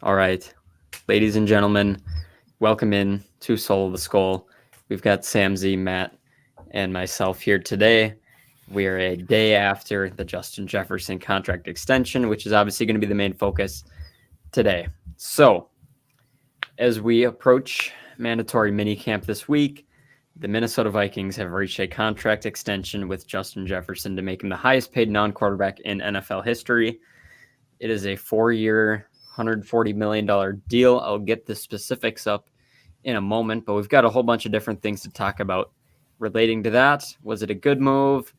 All right, ladies and gentlemen, welcome in to Soul of the Skull. We've got Sam Z, Matt, and myself here today. We are a day after the Justin Jefferson contract extension, which is obviously going to be the main focus today. So, as we approach mandatory minicamp this week, the Minnesota Vikings have reached a contract extension with Justin Jefferson to make him the highest paid non quarterback in NFL history. It is a 4-year, $140 million deal. I'll get the specifics up in a moment, but we've got a whole bunch of different things to talk about relating to that. Was it a good move?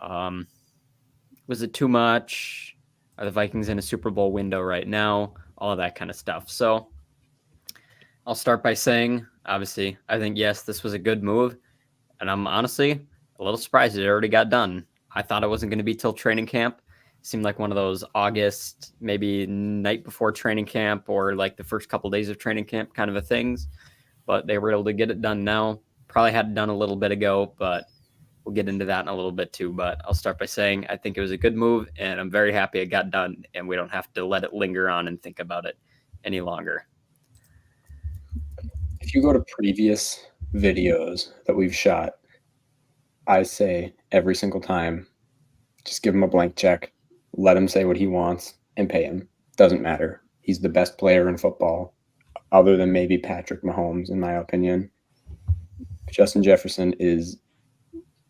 Was it too much? Are the Vikings in a Super Bowl window right now? All of that kind of stuff. So I'll start by saying, obviously, I think, yes, this was a good move. And I'm honestly a little surprised it already got done. I thought it wasn't going to be till training camp. It seemed like one of those August, maybe night before training camp or like the first couple of days of training camp kind of a things. But they were able to get it done now. Probably had it done a little bit ago, but we'll get into that in a little bit too. But I'll start by saying I think it was a good move, and I'm very happy it got done, and we don't have to let it linger on and think about it any longer. If you go to previous videos that we've shot, I say every single time, just give him a blank check, let him say what he wants, and pay him. Doesn't matter. He's the best player in football, other than maybe Patrick Mahomes, in my opinion. Justin Jefferson is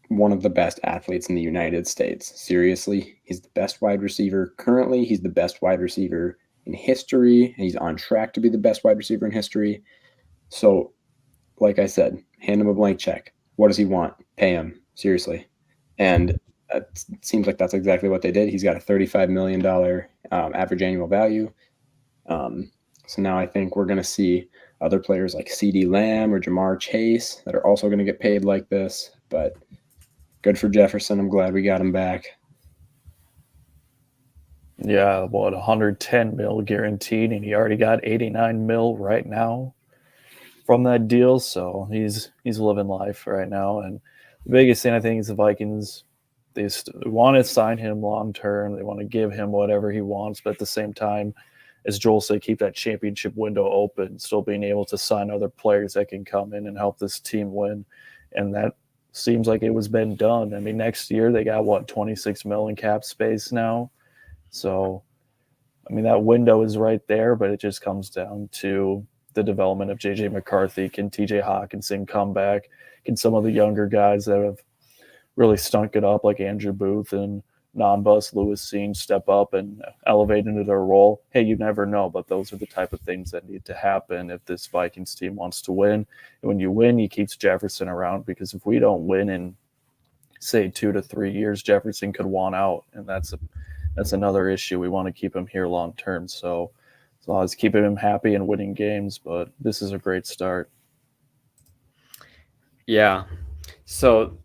one of the best athletes in the United States. Seriously, he's the best wide receiver. Currently, he's the best wide receiver in history, and he's on track to be the best wide receiver in history. So, like I said, hand him a blank check. What does he want? Pay him. Seriously. And it seems like that's exactly what they did. He's got a $35 million average annual value. So now I think we're going to see other players like CD Lamb or Jamar Chase that are also going to get paid like this. But good for Jefferson. I'm glad we got him back. Yeah, what 110 mil guaranteed, and he already got 89 mil right now from that deal. So he's living life right now. And the biggest thing I think is the Vikings, they want to sign him long term. They want to give him whatever he wants, but at the same time, as Joel said, keep that championship window open, still being able to sign other players that can come in and help this team win. And that seems like it was been done. I mean, next year they got what 26 million cap space now. So I mean, that window is right there, but it just comes down to the development of JJ McCarthy. Can TJ Hawkinson come back? Can some of the younger guys that have really stunk it up, like Andrew Booth and non-bus Lewis Seen, step up and elevate into their role? Hey, you never know, but those are the type of things that need to happen if this Vikings team wants to win. And when you win, you keep Jefferson around, because if we don't win in, say, 2 to 3 years, Jefferson could want out, and that's another issue. We want to keep him here long term. So as long as keeping him happy and winning games, but this is a great start. Yeah. So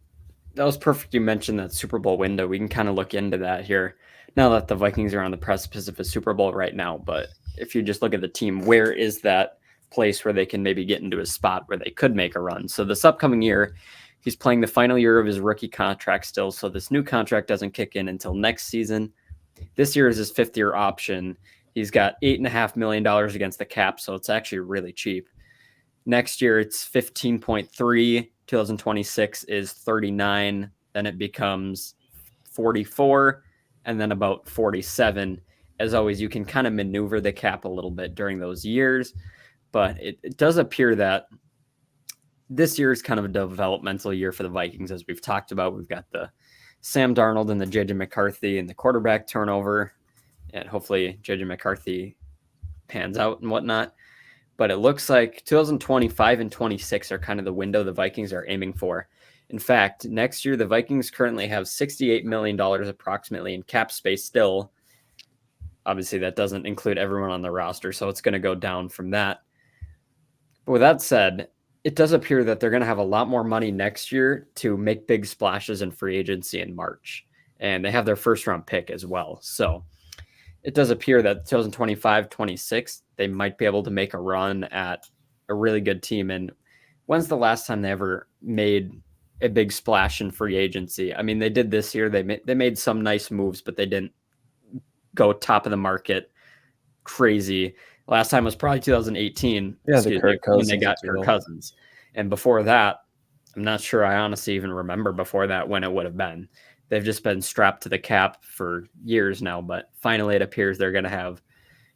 that was perfect. You mentioned that Super Bowl window. We can kind of look into that here. Now that the Vikings are on the precipice of a Super Bowl right now, but if you just look at the team, where is that place where they can maybe get into a spot where they could make a run? So this upcoming year, he's playing the final year of his rookie contract still. So this new contract doesn't kick in until next season. This year is his 5th-year option. He's got $8.5 million against the cap, so it's actually really cheap. Next year, it's 15.3. 2026 is 39. Then it becomes 44, and then about 47. As always, you can kind of maneuver the cap a little bit during those years, but it does appear that this year is kind of a developmental year for the Vikings, as we've talked about. We've got the Sam Darnold and the JJ McCarthy and the quarterback turnover, and hopefully JJ McCarthy pans out and whatnot. But it looks like 2025 and 26 are kind of the window the Vikings are aiming for. In fact, next year, the Vikings currently have $68 million approximately in cap space still. Obviously, that doesn't include everyone on the roster, so it's going to go down from that. But with that said, it does appear that they're going to have a lot more money next year to make big splashes in free agency in March. And they have their first-round pick as well. So it does appear that 2025-26, they might be able to make a run at a really good team. And when's the last time they ever made a big splash in free agency? I mean, they did this year. They made some nice moves, but they didn't go top of the market crazy. Last time was probably 2018. Yeah, the Excuse me, Kirk when they Cousins got Kirk deal. Cousins, and before that, I'm not sure. I honestly even remember before that when it would have been. They've just been strapped to the cap for years now, but finally it appears they're going to have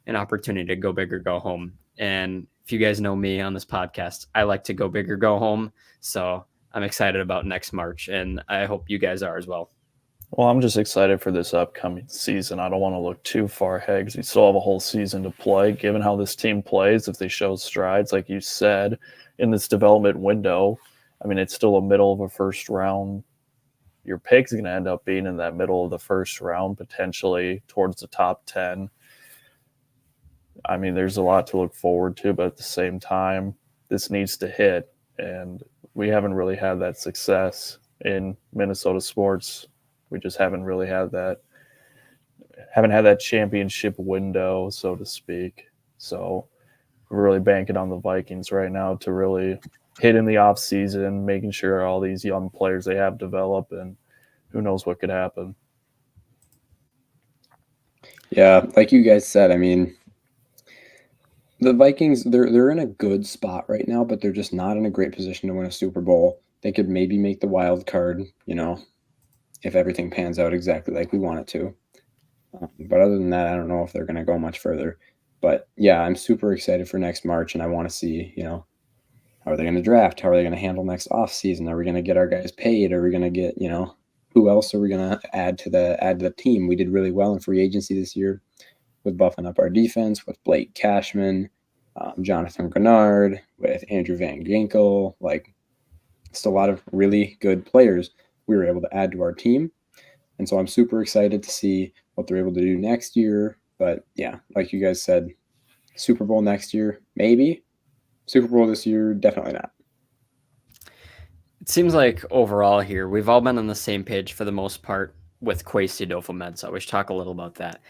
an opportunity to go big or go home. And if you guys know me on this podcast, I like to go big or go home. So I'm excited about next March, and I hope you guys are as well. Well, I'm just excited for this upcoming season. I don't want to look too far ahead because we still have a whole season to play. Given how this team plays, if they show strides, like you said, in this development window, I mean, it's still a middle of a first round. Your pick's going to end up being in that middle of the first round, potentially towards the top 10. I mean, there's a lot to look forward to, but at the same time, this needs to hit. And we haven't really had that success in Minnesota sports. We just haven't really had that championship window, so to speak. So we're really banking on the Vikings right now to really hit in the off season, making sure all these young players they have develop, and who knows what could happen. Yeah, like you guys said, I mean, the Vikings they're in a good spot right now, but they're just not in a great position to win a Super Bowl. They could maybe make the wild card, if everything pans out exactly like we want it to. But other than that, I don't know if they're going to go much further. But yeah, I'm super excited for next March, and I want to see, how are they going to draft? How are they going to handle next off season? Are we going to get our guys paid? Are we going to get, who else are we going to add to the team? We did really well in free agency this year with buffing up our defense with Blake Cashman, Jonathan Grenard, with Andrew Van Ginkel. Like, just a lot of really good players we were able to add to our team. And so I'm super excited to see what they're able to do next year. But yeah, like you guys said, Super Bowl next year, maybe. Super Bowl this year, definitely not. It seems like overall here, we've all been on the same page for the most part with Kwesi Adofo-Mensah. We should talk a little about that.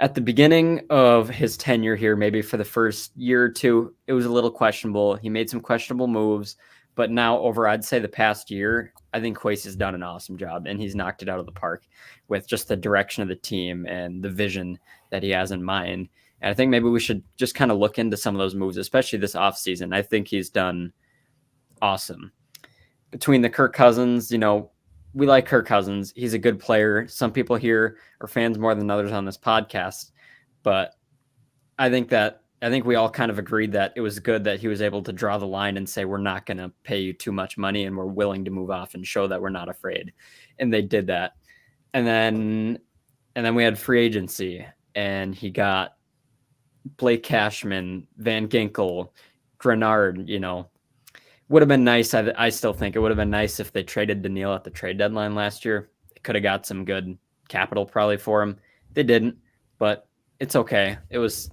At the beginning of his tenure here, maybe for the first year or two, it was a little questionable. He made some questionable moves, but now over, I'd say the past year, I think Kwesi's done an awesome job, and he's knocked it out of the park with just the direction of the team and the vision that he has in mind. And I think maybe we should just kind of look into some of those moves, especially this offseason. I think he's done awesome. Between the Kirk Cousins, we like Kirk Cousins. He's a good player. Some people here are fans more than others on this podcast, but I think we all kind of agreed that it was good that he was able to draw the line and say, we're not going to pay you too much money and we're willing to move off and show that we're not afraid. And they did that. And then we had free agency, and he got Blake Cashman, Van Ginkel, Grenard. Would have been nice. I still think it would have been nice if they traded Daniil at the trade deadline last year. They could have got some good capital probably for him. They didn't, but it's okay. It was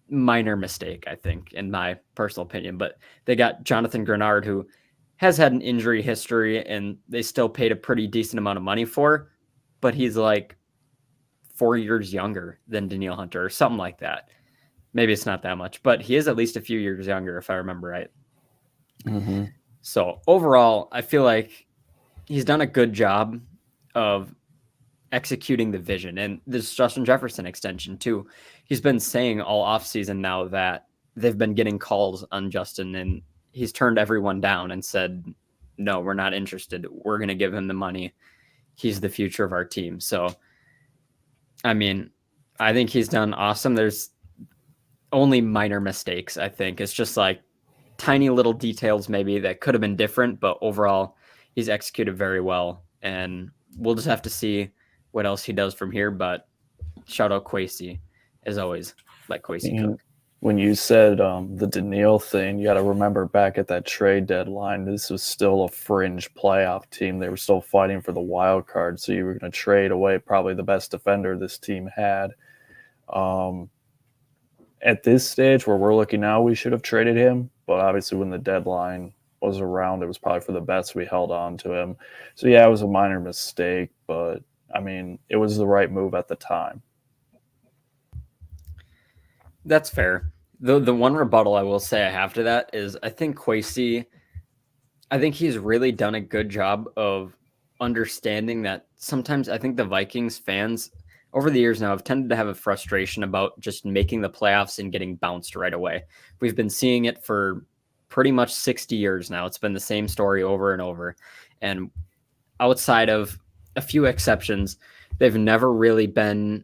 minor mistake, I think, in my personal opinion. But they got Jonathan Grenard, who has had an injury history, and they still paid a pretty decent amount of money for, but he's like 4 years younger than Daniil Hunter or something like that. Maybe it's not that much, but he is at least a few years younger, if I remember right. Mm-hmm. So overall, I feel like he's done a good job of executing the vision. And this Justin Jefferson extension too. He's been saying all offseason now that they've been getting calls on Justin, and he's turned everyone down and said, no, we're not interested. We're going to give him the money. He's the future of our team. So, I mean, I think he's done awesome. There's only minor mistakes, I think. It's just like tiny little details maybe that could have been different, but overall he's executed very well, and we'll just have to see what else he does from here. But shout out Kwesi, as always. Let Kwesi cook. When you said the Daniil thing, you got to remember back at that trade deadline, this was still a fringe playoff team. They were still fighting for the wild card, so you were going to trade away probably the best defender this team had. At this stage where we're looking now, we should have traded him, but obviously when the deadline was around, it was probably for the best we held on to him. So yeah, it was a minor mistake, but I mean, it was the right move at the time. That's fair. The one rebuttal I will say I have to that is I think Kwesi, I think he's really done a good job of understanding that sometimes I think the Vikings fans over the years now, I've tended to have a frustration about just making the playoffs and getting bounced right away. We've been seeing it for pretty much 60 years now. It's been the same story over and over. And outside of a few exceptions, they've never really been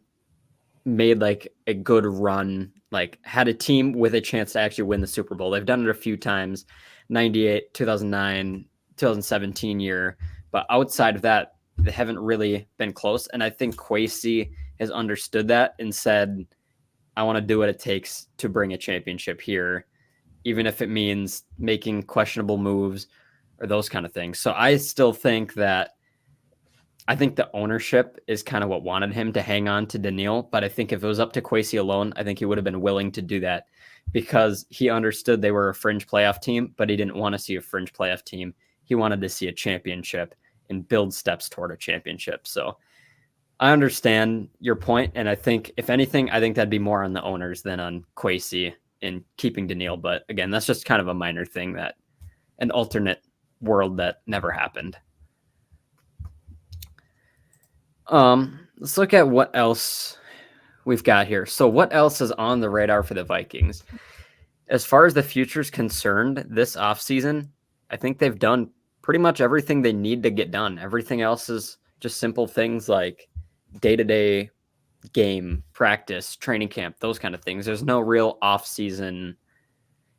made like a good run, like had a team with a chance to actually win the Super Bowl. They've done it a few times, 98, 2009, 2017 year. But outside of that, they haven't really been close. And I think Kwesi has understood that and said, I want to do what it takes to bring a championship here, even if it means making questionable moves or those kind of things. So I still think that the ownership is kind of what wanted him to hang on to Daniil. But I think if it was up to Kwesi alone, I think he would have been willing to do that because he understood they were a fringe playoff team, but he didn't want to see a fringe playoff team. He wanted to see a championship and build steps toward a championship. So I understand your point, and I think if anything, I think that'd be more on the owners than on Kwesi in keeping Daniil. But again, that's just kind of a minor thing, that an alternate world that never happened. Let's look at what else we've got here. So what else is on the radar for the Vikings? As far as the future is concerned, this offseason, I think they've done pretty much everything they need to get done. Everything else is just simple things like day-to-day game, practice, training camp, those kind of things. There's no real off-season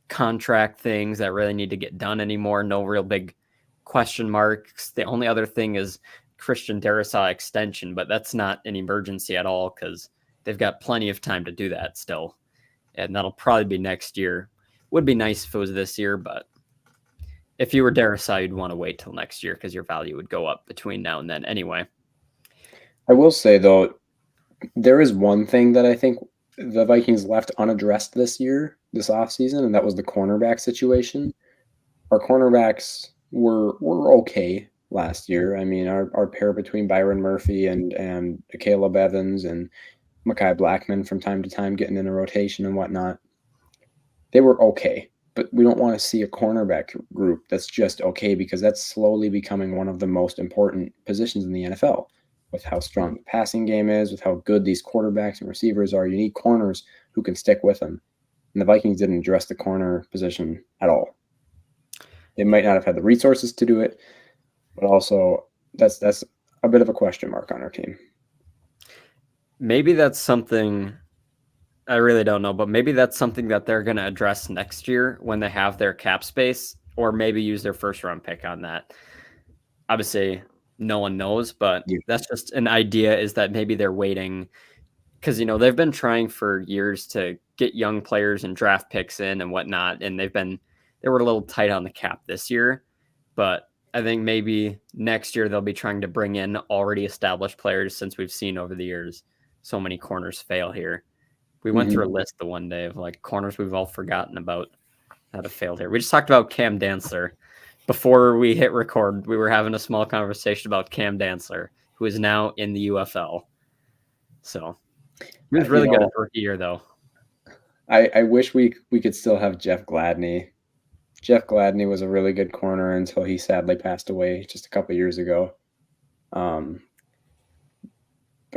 contract things that really need to get done anymore. No real big question marks. The only other thing is Christian Darrisaw extension, but that's not an emergency at all because they've got plenty of time to do that still. And that'll probably be next year. Would be nice if it was this year, but if you were Darrisaw, you'd want to wait till next year because your value would go up between now and then anyway. I will say, though, there is one thing that I think the Vikings left unaddressed this offseason, and that was the cornerback situation. Our cornerbacks were okay last year. I mean, our pair between Byron Murphy and Caleb Evans and Mekhi Blackman from time to time getting in a rotation and whatnot, they were okay. But we don't want to see a cornerback group that's just okay because that's slowly becoming one of the most important positions in the NFL with how strong the passing game is, with how good these quarterbacks and receivers are. You need corners who can stick with them. And the Vikings didn't address the corner position at all. They might not have had the resources to do it, but also that's a bit of a question mark on our team. Maybe that's something, I really don't know, but maybe that's something that they're going to address next year when they have their cap space, or maybe use their first round pick on that. Obviously, no one knows, but that's just an idea, is that maybe they're waiting because, they've been trying for years to get young players and draft picks in and whatnot. And they were a little tight on the cap this year, but I think maybe next year they'll be trying to bring in already established players, since we've seen over the years so many corners fail here. We went through a list the one day of like corners we've all forgotten about that have failed here. We just talked about Cam Dantzler. Before we hit record, we were having a small conversation about Cam Dantzler, who is now in the UFL. So he was really good at rookie year, though. I wish we could still have Jeff Gladney. Jeff Gladney was a really good corner until he sadly passed away just a couple years ago. But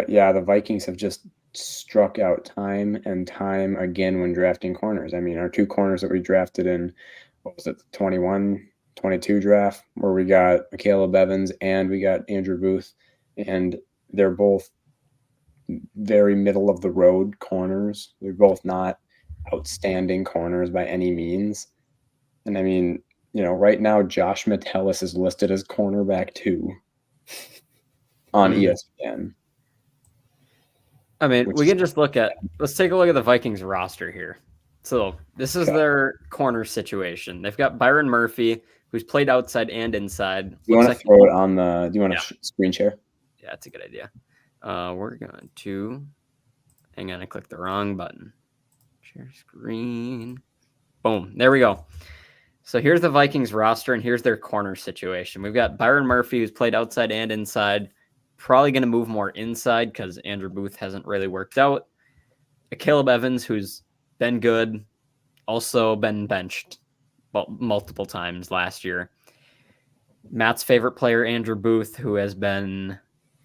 yeah, the Vikings have just struck out time and time again when drafting corners. I mean, our two corners that we drafted in, what was it, the 21-22 draft, where we got Caleb Evans and we got Andrew Booth, and they're both very middle of the road corners. They're both not outstanding corners by any means. And I mean, right now Josh Metellus is listed as cornerback 2 on ESPN. I mean, we can just let's take a look at the Vikings roster here. So this is their corner situation. They've got Byron Murphy, who's played outside and inside. Do you want to throw it on do you want to screen share? Yeah, that's a good idea. We're going to, hang on, I clicked the wrong button. Share screen. Boom, there we go. So here's the Vikings roster, and here's their corner situation. We've got Byron Murphy, who's played outside and inside. Probably going to move more inside because Andrew Booth hasn't really worked out. Caleb Evans, who's been good, also been benched multiple times last year. Matt's favorite player, Andrew Booth, who has been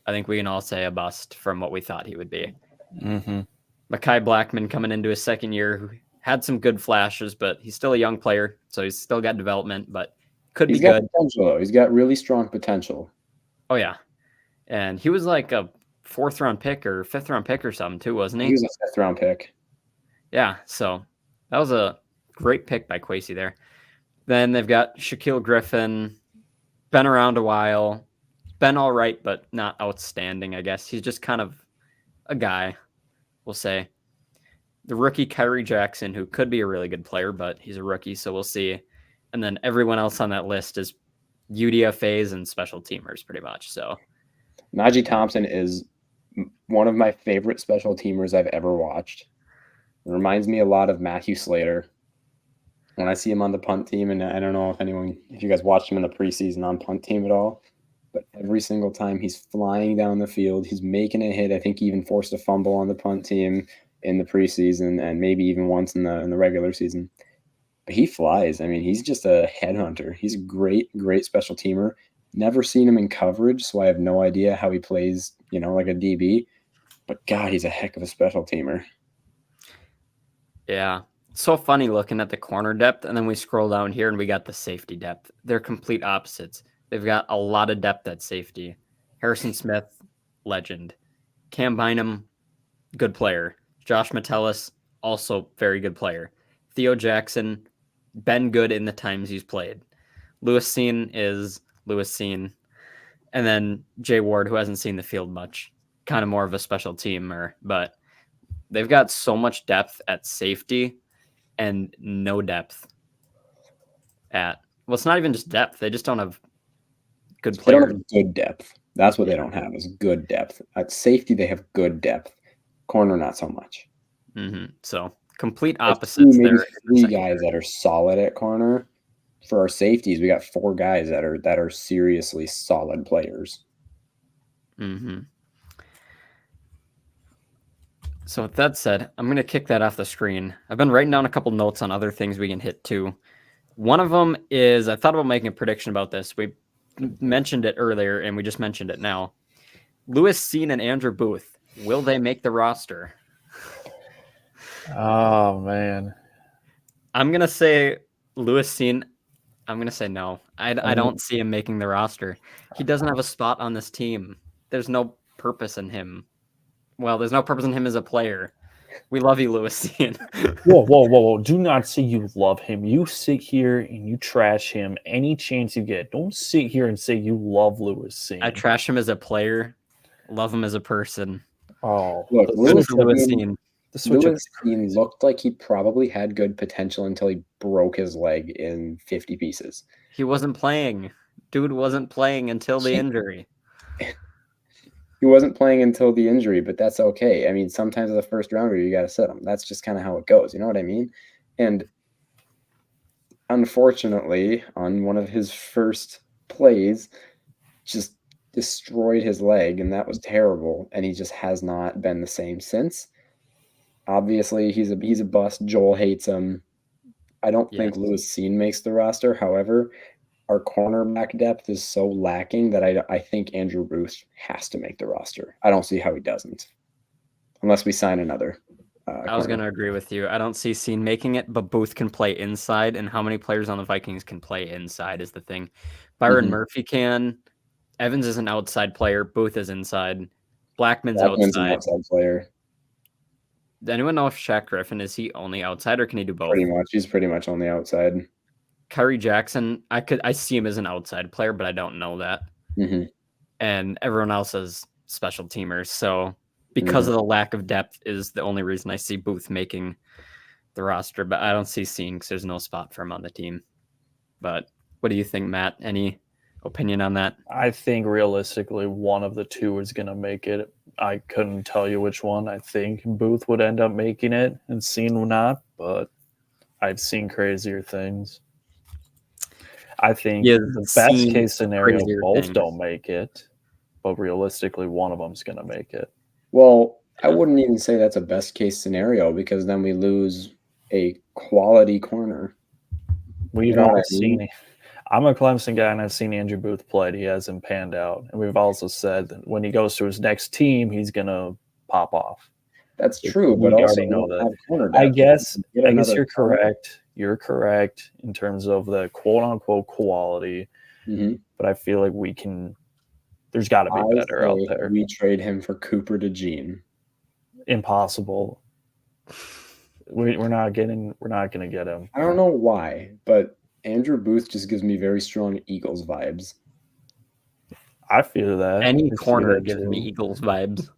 I think we can all say a bust from what we thought he would be. Mm-hmm. Mekhi Blackman coming into his second year, who had some good flashes, but he's still a young player, so he's still got development, but could He's be got good. potential, though. He's got really strong potential. Oh, yeah. And he was like a 4th-round pick or 5th-round pick or something, too, wasn't He he? was a 5th-round pick. Yeah, so that was a great pick by Kwesi there. Then they've got Shaquille Griffin, been around a while, been all right, but not outstanding, I guess. He's just kind of a guy, we'll say. The rookie Kyrie Jackson, who could be a really good player, but he's a rookie, so we'll see. And then everyone else on that list is UDFAs and special teamers, pretty much. So Najee Thompson is one of my favorite special teamers I've ever watched. It reminds me a lot of Matthew Slater. When I see him on the punt team, and I don't know if you guys watched him in the preseason on punt team at all, but every single time he's flying down the field, he's making a hit. I think he even forced a fumble on the punt team in the preseason and maybe even once in the regular season. But he flies. I mean, he's just a headhunter. He's a great special teamer. Never seen him in coverage, so I have no idea how he plays, like a DB. But God, he's a heck of a special teamer. yeah, so funny looking at the corner depth, and then we scroll down here and we got the safety depth. They're complete opposites. They've got a lot of depth at safety. Harrison Smith, legend. Cam Bynum, good player. Josh Metellus, also very good player. Theo Jackson, been good in the times he's played. Lewis Cine is Lewis Cine. And then Jay Ward, who hasn't seen the field much, kind of more of a special teamer, but they've got so much depth at safety and no depth at, well, it's not even just depth. They just don't have good They players. don't have good depth. That's what they don't have is good depth. At safety, they have good depth. Corner, not so much. Mm-hmm. So complete There's opposites maybe there. 3 guys that are solid at corner. For our safeties, we got 4 guys that are seriously solid players. Mm-hmm. So with that said, I'm going to kick that off the screen. I've been writing down a couple notes on other things we can hit too. One of them is, I thought about making a prediction about this. We mentioned it earlier, and we just mentioned it now. Lewis Cine and Andrew Booth, will they make the roster? Oh, man. I'm going to say Lewis Cine. I'm going to say no. I don't see him making the roster. He doesn't have a spot on this team. There's no purpose in him. Well, there's no purpose in him as a player. We love you, Lewis Cine. Whoa. Do not say you love him. You sit here and you trash him any chance you get. Don't sit here and say you love Lewis Cine. I trash him as a player, love him as a person. Oh, Look, Lewis Lewis Cine. Cine looked like he probably had good potential until he broke his leg in 50 pieces. He wasn't playing. Dude wasn't playing until the injury. He wasn't playing until the injury, but that's okay. I mean, sometimes as a first rounder, you got to sit him. That's just kind of how it goes. You know what I mean? And unfortunately, on one of his first plays, just destroyed his leg, and that was terrible. And he just has not been the same since. Obviously, he's a bust. Joel hates him. I don't think Lewis Cine makes the roster. However, our cornerback depth is so lacking that I think Andrew Booth has to make the roster. I don't see how he doesn't, unless we sign another. I was going to agree with you. I don't see Cine making it, but Booth can play inside, and how many players on the Vikings can play inside is the thing. Byron Murphy can. Evans is an outside player. Booth is inside. Blackman's outside. An outside player. Does anyone know if Shaq Griffin, is he only outside, or can he do both? Pretty much. He's pretty much on the outside. Kyrie Jackson, I see him as an outside player, but I don't know that. Mm-hmm. And everyone else is special teamers. So because of the lack of depth is the only reason I see Booth making the roster, but I don't see Cine because there's no spot for him on the team. But what do you think, Matt? Any opinion on that? I think realistically one of the two is going to make it. I couldn't tell you which one. I think Booth would end up making it and Cine would not, but I've seen crazier things. I think the best case scenario, both don't make it, but realistically, one of them's going to make it. Well, I wouldn't even say that's a best case scenario because then we lose a quality corner. We've all seen it. I'm a Clemson guy, and I've seen Andrew Booth play. He hasn't panned out. And we've also said that when he goes to his next team, he's going to pop off. That's true, but We also already know that. corner I depth. guess Get another you're corner. correct. You're correct in terms of the quote-unquote quality. Mhm. But I feel like we can – there's got to be better out there. We trade him for Cooper DeJean. Impossible. We're not going to get him. I don't know why, but Andrew Booth just gives me very strong Eagles vibes. I feel that. Any I see corner that gives too. me Eagles vibes.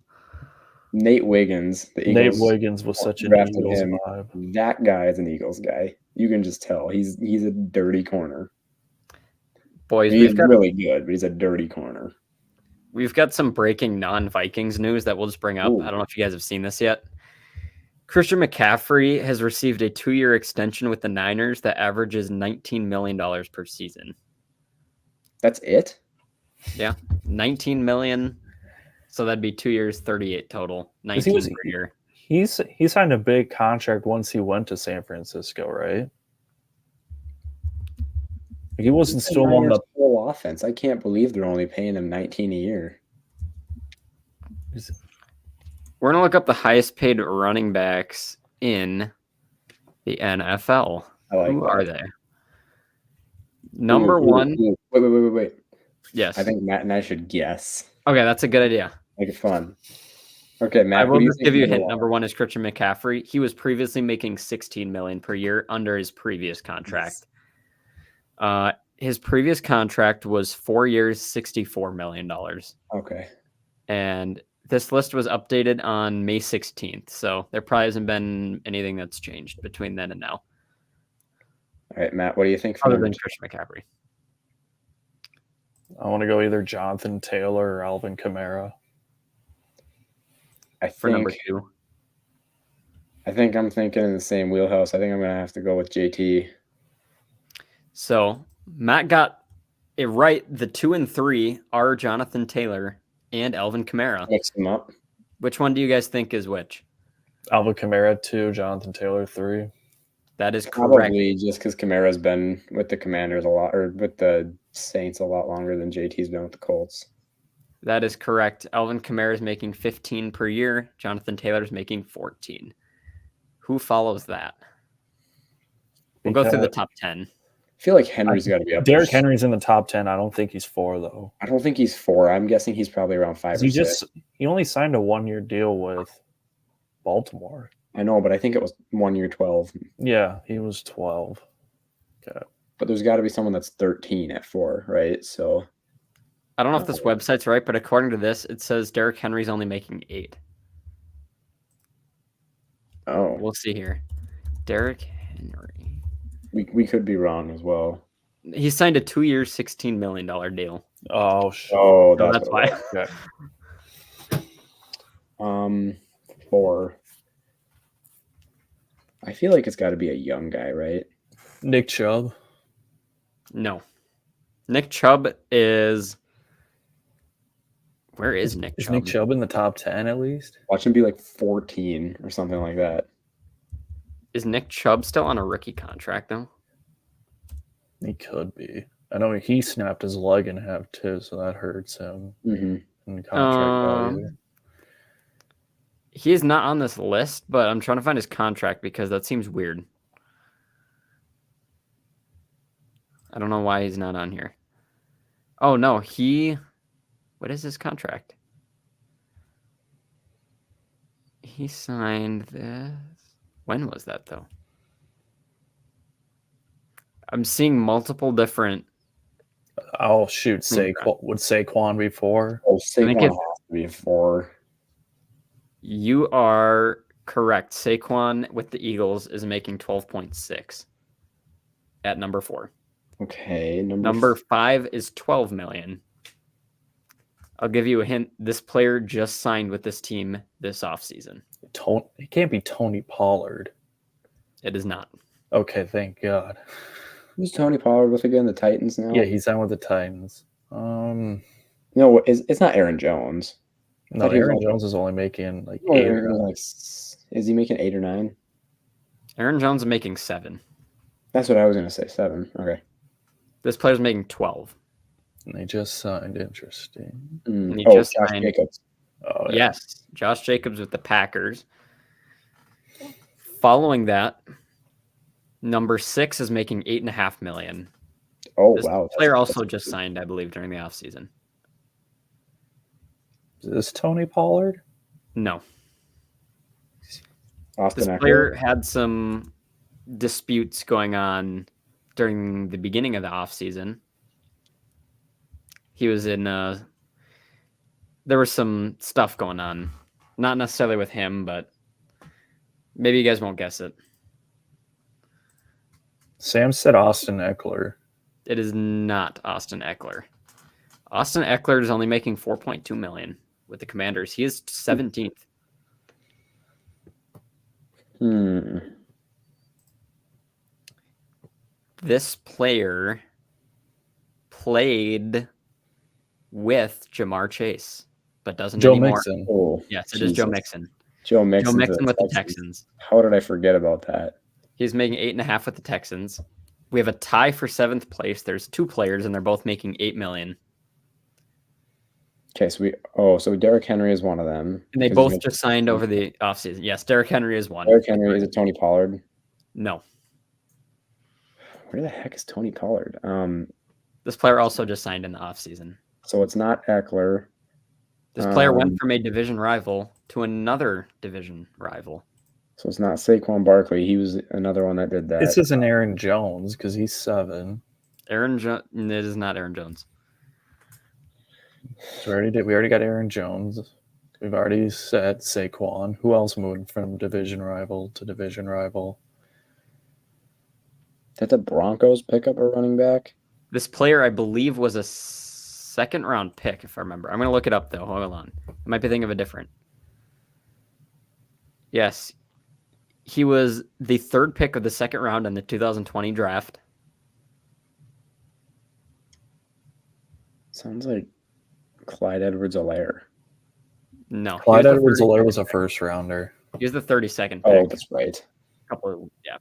Nate Wiggins, the Eagles. Nate Wiggins was such an drafted Eagles him. vibe. That guy is an Eagles guy. You can just tell. He's a dirty corner. Boys, He's really good, but he's a dirty corner. We've got some breaking non-Vikings news that we'll just bring up. Ooh. I don't know if you guys have seen this yet. Christian McCaffrey has received a 2-year extension with the Niners that averages $19 million per season. That's it? Yeah, $19 million. So that'd be 2 years, 38 total, 19 per year. He signed a big contract once he went to San Francisco, right? He wasn't still on the whole offense. I can't believe they're only paying him $19 a year. We're gonna look up the highest paid running backs in the NFL. Who are they? Number one. Wait. Yes. I think Matt and I should guess. Okay, that's a good idea. Make it fun. Okay, Matt. I will just give you a hint. Number one is Christian McCaffrey. He was previously making $16 million per year under his previous contract. His previous contract was 4 years, $64 million. Okay. And this list was updated on May 16th. So there probably hasn't been anything that's changed between then and now. All right, Matt, what do you think? Other than Christian McCaffrey. I want to go either Jonathan Taylor or Alvin Kamara. For number two. I think I'm thinking in the same wheelhouse. I think I'm going to have to go with JT. So Matt got it right. The 2 and 3 are Jonathan Taylor and Alvin Kamara. Mix them up. Which one do you guys think is which? Alvin Kamara 2, Jonathan Taylor 3. That is correct. Probably just because Kamara's been with the Commanders a lot, or with the Saints a lot longer than JT's been with the Colts. That is correct. Alvin Kamara is making 15 per year. Jonathan Taylor is making 14. Who follows that? We'll go through the top 10. I feel like Henry's got to be up there. Derrick Henry's in the top 10. I don't think he's 4, though. I don't think he's 4. I'm guessing he's probably around 5 or 6. He only signed a 1-year deal with Baltimore. I know, but I think it was 1 year 12. Yeah, he was 12. Okay. But there's got to be someone that's 13 at 4, right? So I don't know if this website's right, but according to this, it says Derrick Henry's only making 8. Oh. We'll see here. Derrick Henry. We could be wrong as well. He signed a 2-year, $16 million deal. Oh, shit. Oh, So that's why. Okay. 4. I feel like it's got to be a young guy, right? Nick Chubb. No. Nick Chubb is... Where is Nick Chubb? Is Nick Chubb in the top 10 at least? Watch him be like 14 or something like that. Is Nick Chubb still on a rookie contract, though? He could be. I know he snapped his leg in half, too, so that hurts him in the contract value. He is not on this list, but I'm trying to find his contract because that seems weird. I don't know why he's not on here. Oh, no. What is his contract? He signed this. When was that, though? I'm seeing multiple different... Oh, shoot. Would Saquon be 4? Oh, Saquon has to be 4. You are correct. Saquon with the Eagles is making 12.6 at number 4. Okay. Number 5 is 12 million. I'll give you a hint. This player just signed with this team this offseason. It can't be Tony Pollard. It is not. Okay, thank God. Who's Tony Pollard with again? The Titans now? Yeah, he's signed with the Titans. No, it's not Aaron Jones. No, Aaron Jones is only making like 8 or 9. Is he making 8 or 9? Aaron Jones is making 7. That's what I was going to say, 7. Okay. This player's making 12. And they just signed. Interesting. And he Oh, just Josh signed. Jacobs. Oh, yeah. Yes, Josh Jacobs with the Packers. Following that, number 6 is making $8.5 million. Oh, This wow. player also just signed, I believe, during the offseason. Is this Tony Pollard? No. Austin This Eckler. player had some disputes going on during the beginning of the offseason. He was in there was some stuff going on. Not necessarily with him, but maybe you guys won't guess it. Sam said Austin Eckler. It is not Austin Eckler. Austin Eckler is only making $4.2 million with the Commanders. He is 17th. This player played with Jamar Chase, but doesn't Joe anymore. Mixon. Oh, Yes, it is Joe Mixon. Joe Mixon. Joe Mixon with the Texans. How did I forget about that? He's making 8.5 with the Texans. We have a tie for 7th place. There's 2 players, and they're both making $8 million. Okay, so Derrick Henry is one of them. And they both just signed over the offseason. Yes, Derrick Henry is one. Derrick Henry, is it Tony Pollard? No. Where the heck is Tony Pollard? This player also just signed in the offseason. So it's not Eckler. This player went from a division rival to another division rival. So it's not Saquon Barkley. He was another one that did that. This isn't Aaron Jones because he's 7. It is not Aaron Jones. So we already got Aaron Jones. We've already said Saquon. Who else moved from division rival to division rival? Did the Broncos pick up a running back? This player, I believe, was a 2nd-round pick, if I remember. I'm going to look it up, though. Hold on. I might be thinking of a different. Yes. He was the 3rd pick of the 2nd round in the 2020 draft. Sounds like Clyde Edwards-Helaire. No. Clyde Edwards-Helaire was a 1st-rounder. He was the 32nd pick. Oh, that's right. A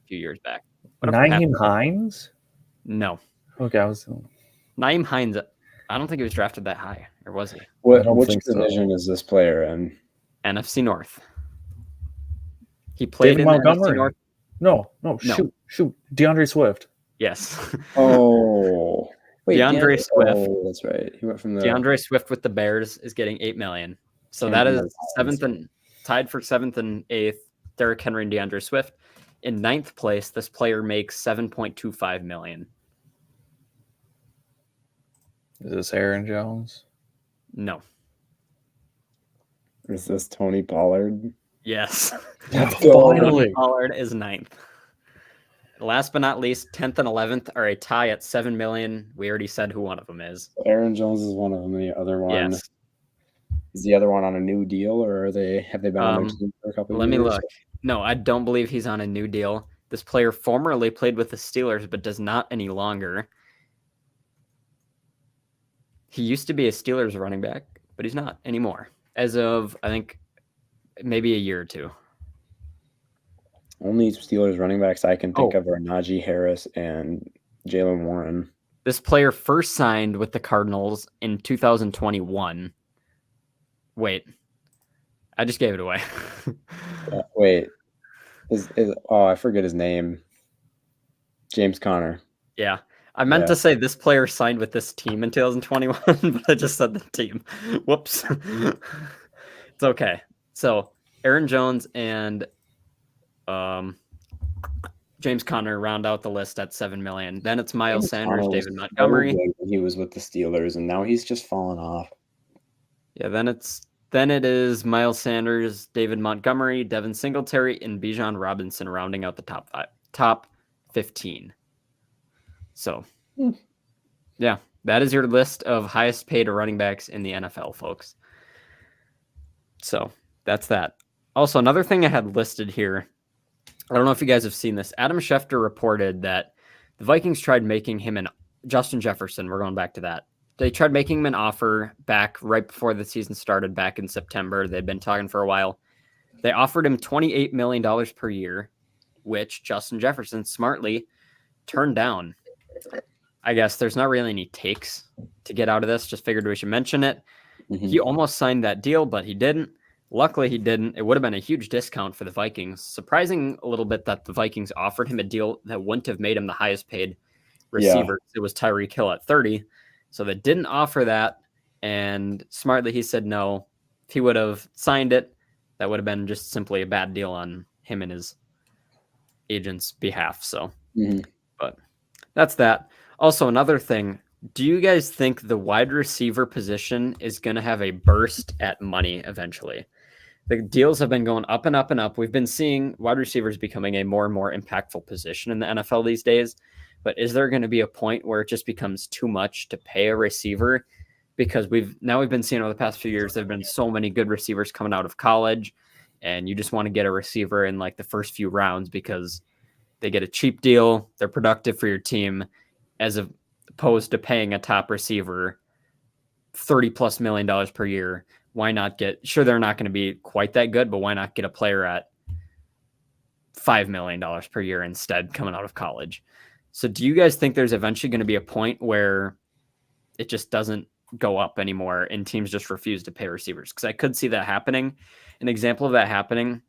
few years back. Nyheim Hines? No. Okay, Nyheim Hines, I don't think he was drafted that high, or was he? Which division is this player in? NFC North. He played David in Montgomery. NFC North. No. Shoot. DeAndre Swift. Yes. Oh. Wait, DeAndre Swift. Oh, that's right. He went from the DeAndre Swift with the Bears is getting $8 million. So that is 7th and tied for 7th and 8th. Derrick Henry and DeAndre Swift. In 9th place, this player makes $7.25 million. Is this Aaron Jones? No. Is this Tony Pollard? Yes. Finally. Tony Pollard is 9th. Last but not least, 10th and 11th are a tie at $7 million. We already said who one of them is. Aaron Jones is one of them. The other one, Yes. is the other one on a new deal, or have they been on their team for a couple of years? Let me look. No, I don't believe he's on a new deal. This player formerly played with the Steelers, but does not any longer. He used to be a Steelers running back, but he's not anymore. As of, I think, maybe a year or 2. Only Steelers running backs I can think of are Najee Harris and Jalen Warren. This player first signed with the Cardinals in 2021. Wait, I just gave it away. Wait, I forget his name. James Conner. Yeah, I meant to say this player signed with this team in 2021, but I just said the team. Whoops. It's okay. So Aaron Jones and James Conner round out the list at $7 million. Then it's Miles Sanders, David Montgomery. He was with the Steelers, and now he's just fallen off. Yeah, then it is Miles Sanders, David Montgomery, Devin Singletary, and Bijan Robinson rounding out the top 15. So, yeah, that is your list of highest paid running backs in the NFL, folks. So that's that. Also, another thing I had listed here, I don't know if you guys have seen this. Adam Schefter reported that the Vikings tried making him Justin Jefferson. We're going back to that. They tried making him an offer back right before the season started back in September. They'd been talking for a while. They offered him $28 million per year, which Justin Jefferson smartly turned down. I guess there's not really any takes to get out of this. Just figured we should mention it. He almost signed that deal, but he didn't. Luckily, he didn't. It would have been a huge discount for the Vikings. Surprising a little bit that the Vikings offered him a deal that wouldn't have made him the highest paid receiver. It was Tyreek Hill at 30. So they didn't offer that. And smartly, he said no. If he would have signed it, that would have been just simply a bad deal on him and his agent's behalf. So, but that's that. Also, another thing, do you guys think the wide receiver position is going to have a burst at money eventually? The deals have been going up and up and up. We've been seeing wide receivers becoming a more and more impactful position in the NFL these days. But is there going to be a point where it just becomes too much to pay a receiver? Because we've been seeing over the past few years, there have been so many good receivers coming out of college, and you just want to get a receiver in like the first few rounds because they get a cheap deal, they're productive for your team, as opposed to paying a top receiver $30+ million per year. Why not get, sure, they're not going to be quite that good, but why not get a player at $5 million per year instead coming out of college? So do you guys think there's eventually going to be a point where it just doesn't go up anymore and teams just refuse to pay receivers? Because I could see that happening. An example of that happening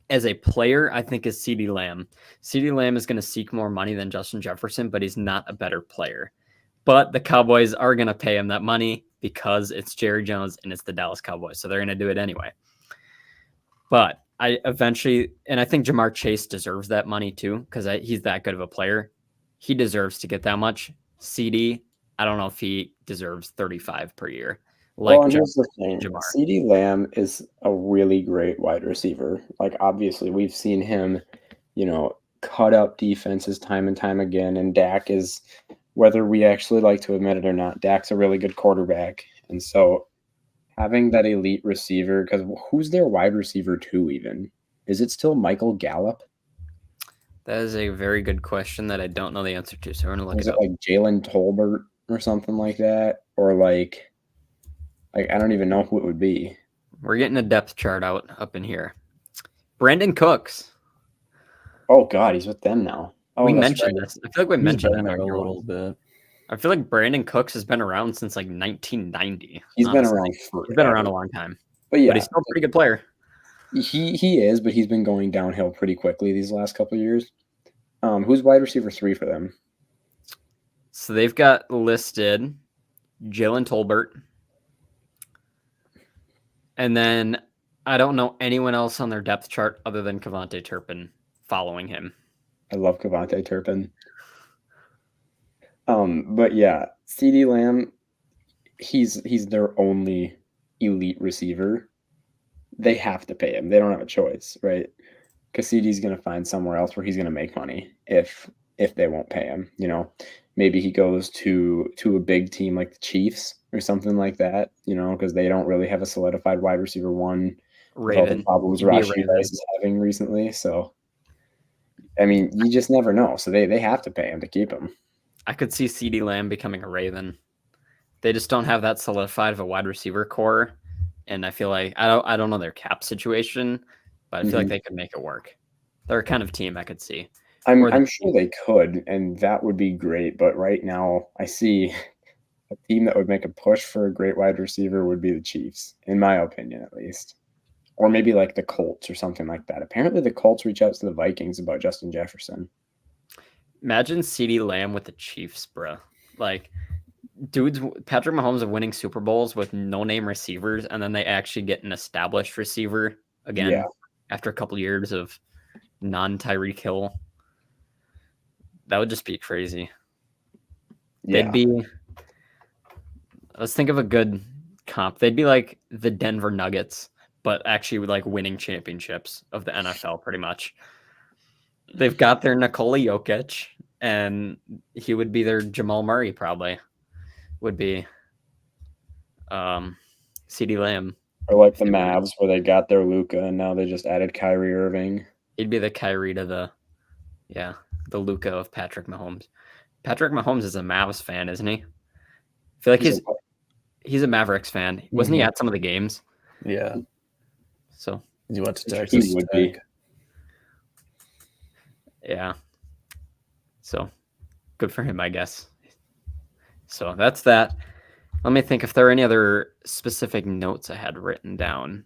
as a player, I think, is CeeDee Lamb. CeeDee Lamb is going to seek more money than Justin Jefferson, but he's not a better player. But the Cowboys are going to pay him that money because it's Jerry Jones and it's the Dallas Cowboys. So they're going to do it anyway. But I think Jamar Chase deserves that money too, because he's that good of a player. He deserves to get that much. CD, I don't know if he deserves 35 per year. Well, and here's the thing. CeeDee Lamb is a really great wide receiver. Like, obviously, we've seen him, cut up defenses time and time again. And Dak is, whether we actually like to admit it or not, Dak's a really good quarterback. And so having that elite receiver, because who's their wide receiver two even? Is it still Michael Gallup? That is a very good question that I don't know the answer to. So we're going to look it up. Like Jalen Tolbert or something like that? Or like I don't even know who it would be. We're getting a depth chart up in here. Brandon Cooks. Oh, God, he's with them now. Oh, we mentioned this. I feel like we mentioned it a little bit. I feel like Brandon Cooks has been around since like 1990. He's been around forever. He's been around a long time. But yeah, he's still a pretty good player. He is, but he's been going downhill pretty quickly these last couple of years. Who's wide receiver 3 for them? So they've got listed Jalen Tolbert. And then I don't know anyone else on their depth chart other than Kevontae Turpin following him. I love Kevontae Turpin. But yeah, CeeDee Lamb, he's their only elite receiver. They have to pay him. They don't have a choice, right? Because CeeDee's going to find somewhere else where he's going to make money if they won't pay him. Maybe he goes to a big team like the Chiefs or something like that, because they don't really have a solidified wide receiver one. With all the problems Rashee Rice is having recently. So, I mean, you just never know. So they have to pay him to keep him. I could see CeeDee Lamb becoming a Raven. They just don't have that solidified of a wide receiver core. And I feel like, I don't know their cap situation, but I feel like they could make it work. They're a kind of team I could see. I'm sure they could, and that would be great. But right now, I see a team that would make a push for a great wide receiver would be the Chiefs, in my opinion, at least. Or maybe like the Colts or something like that. Apparently, the Colts reach out to the Vikings about Justin Jefferson. Imagine CeeDee Lamb with the Chiefs, bro. Like, dudes, Patrick Mahomes of winning Super Bowls with no-name receivers, and then they actually get an established receiver again after a couple years of non-Tyreek Hill. That would just be crazy. Yeah. Let's think of a good comp. They'd be like the Denver Nuggets, but actually like winning championships of the NFL pretty much. They've got their Nikola Jokic, and he would be their Jamal Murray probably. Would be CeeDee Lamb. Or like the Mavs where they got their Luka and now they just added Kyrie Irving. He'd be the Kyrie to the Luka of Patrick Mahomes. Patrick Mahomes is a Mavs fan, isn't he? I feel like he's a Mavericks fan. Wasn't he at some of the games? Yeah. So he went to Texas. He would be. Yeah. So good for him, I guess. So that's that. Let me think if there are any other specific notes I had written down.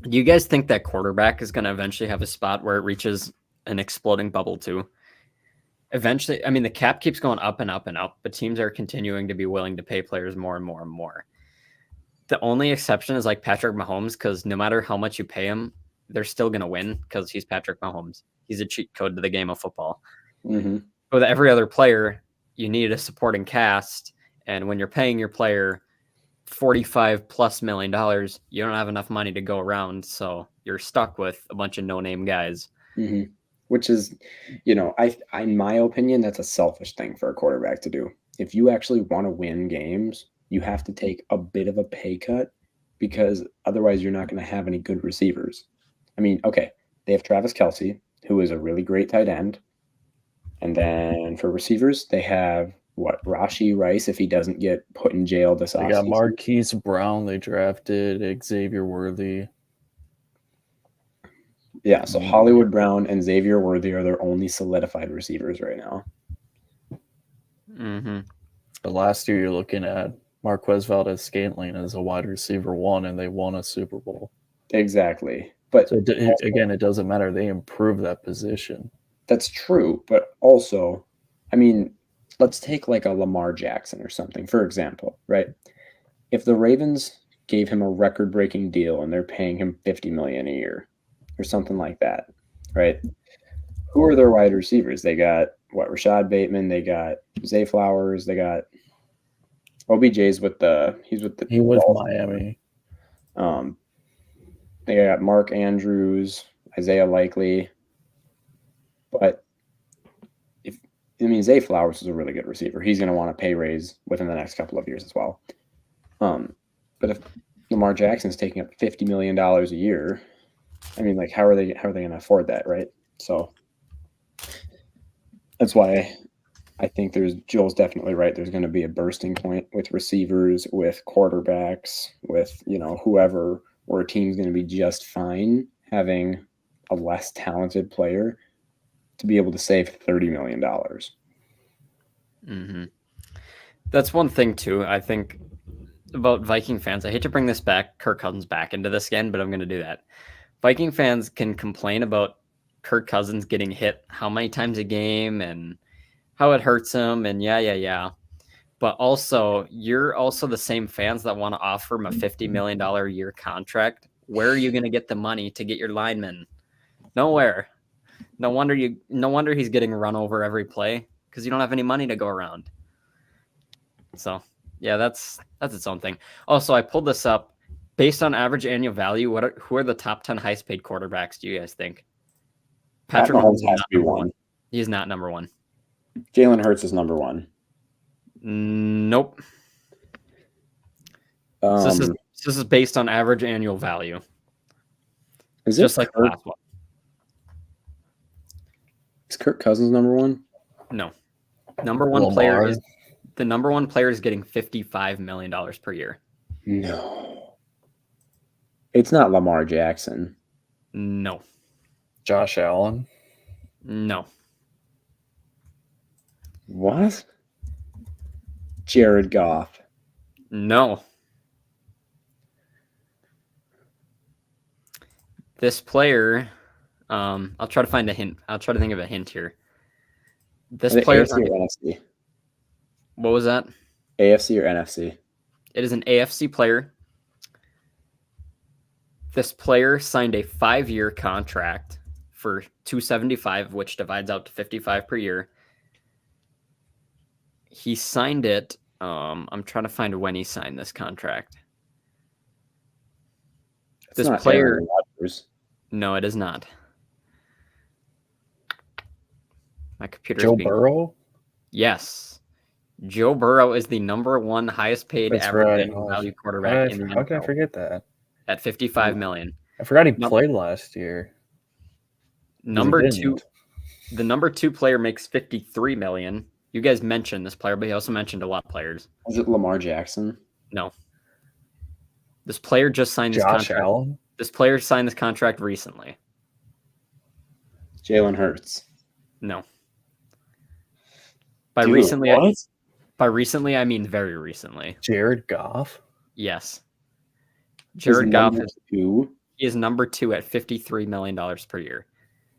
Do you guys think that quarterback is going to eventually have a spot where it reaches an exploding bubble too? Eventually, I mean, the cap keeps going up and up and up, but teams are continuing to be willing to pay players more and more and more. The only exception is like Patrick Mahomes, because no matter how much you pay him, they're still going to win because he's Patrick Mahomes. He's a cheat code to the game of football. Mm-hmm. With every other player, you need a supporting cast. And when you're paying your player $45+ million, you don't have enough money to go around. So you're stuck with a bunch of no-name guys. Mm-hmm. Which is, I in my opinion, that's a selfish thing for a quarterback to do. If you actually want to win games, you have to take a bit of a pay cut because otherwise you're not going to have any good receivers. I mean, okay, they have Travis Kelce, who is a really great tight end. And then for receivers, they have Rashee Rice if he doesn't get put in jail this offseason. They got Marquise Brown. They drafted Xavier Worthy. Yeah, so Hollywood Brown and Xavier Worthy are their only solidified receivers right now. Mm-hmm. But last year, you're looking at Marquez Valdez-Scantling as a wide receiver 1, and they won a Super Bowl. Exactly. But so again, it doesn't matter. They improved that position. That's true. But also, I mean, let's take like a Lamar Jackson or something, for example, right? If the Ravens gave him a record-breaking deal and they're paying him $50 million a year or something like that, right? Who are their wide receivers? They got Rashad Bateman, they got Zay Flowers, they got OBJ's with Miami. They got Mark Andrews, Isaiah Likely. But Zay Flowers is a really good receiver. He's going to want a pay raise within the next couple of years as well. But if Lamar Jackson's taking up $50 million a year, I mean, like, how are they going to afford that, right? So that's why I think Joel's definitely right. There's going to be a bursting point with receivers, with quarterbacks, with, whoever, where a team's going to be just fine having a less talented player to be able to save $30 million. Mm-hmm. That's one thing, too, I think, about Viking fans. I hate to bring Kirk Cousins back into this again, but I'm going to do that. Viking fans can complain about Kirk Cousins getting hit how many times a game and how it hurts him, and yeah. But also, you're also the same fans that want to offer him a $50 million a year contract. Where are you going to get the money to get your linemen? Nowhere. No wonder he's getting run over every play because you don't have any money to go around. So, yeah, that's its own thing. Also, I pulled this up. Based on average annual value, who are the top 10 highest paid quarterbacks, do you guys think? Patrick Mahomes has to be one. He's not number one. Jalen Hurts is number one. Nope. So this is based on average annual value. Is just like the last one? Is Kirk Cousins number one? No. The number one player is getting $55 million per year. No. It's not Lamar Jackson. No. Josh Allen? No. What? Jared Goff? No. This player, I'll try to find a hint. I'll try to think of a hint here. This player. AFC or NFC? What was that? AFC or NFC? It is an AFC player. This player signed a 5-year contract for $275, which divides out to $55 per year. He signed it. I'm trying to find when he signed this contract. This player. No, it is not. My computer. Joe Burrow? Yes. Joe Burrow is the number one highest paid average value quarterback in the NFL. How can I forget that? At $55 million. I forgot he played last year. Number two, the number 2 player makes $53 million. You guys mentioned this player, but he also mentioned a lot of players. Was it Lamar Jackson? No. This player just signed this contract. Allen? This player signed this contract recently. Jalen Hurts. No. By recently, By recently, I mean very recently. Jared Goff? Yes. Is Jared Goff number 2? is number 2 at $53 million per year.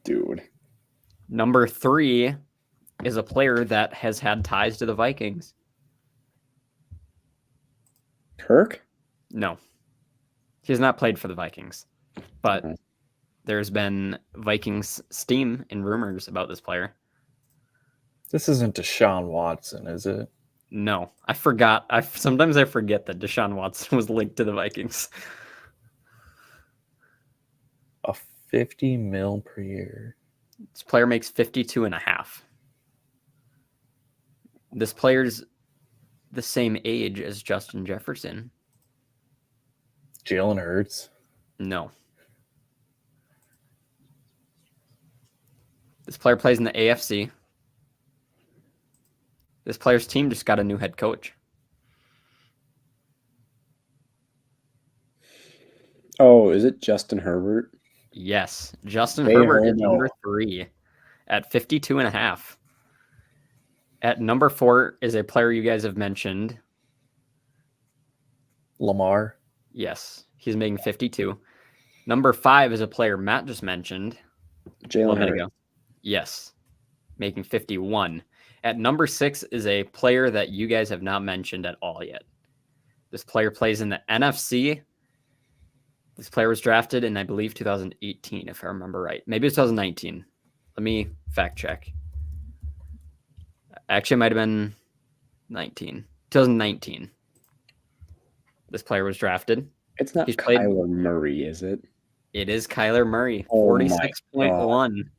Dude. Number 3 is a player that has had ties to the Vikings. Kirk? No. He has not played for the Vikings. But Mhm. there's been Vikings steam and rumors about this player. This isn't Deshaun Watson, is it? No. I forgot. Sometimes I forget that Deshaun Watson was linked to the Vikings. A 50 mil per year. This player makes 52 and a half. This player's the same age as Justin Jefferson. Jalen Hurts. No. This player plays in the AFC. This player's team just got a new head coach. Oh, is it Justin Herbert? Yes. Justin Hey, Herbert is Herbo. number 3 at 52 and a half. At number 4 is a player you guys have mentioned. Lamar. Yes. He's making 52. Number 5 is a player Matt just mentioned. Jalen Hurts. Ago. Yes. Making 51. At number 6 is a player that you guys have not mentioned at all yet. This player plays in the NFC. This player was drafted in, I believe, 2018, if I remember right. Maybe it's 2019. Let me fact check. Actually, it might have been 2019. This player was drafted. It's not He's played- Kyler Murray, is it? It is Kyler Murray, Oh my 46.1.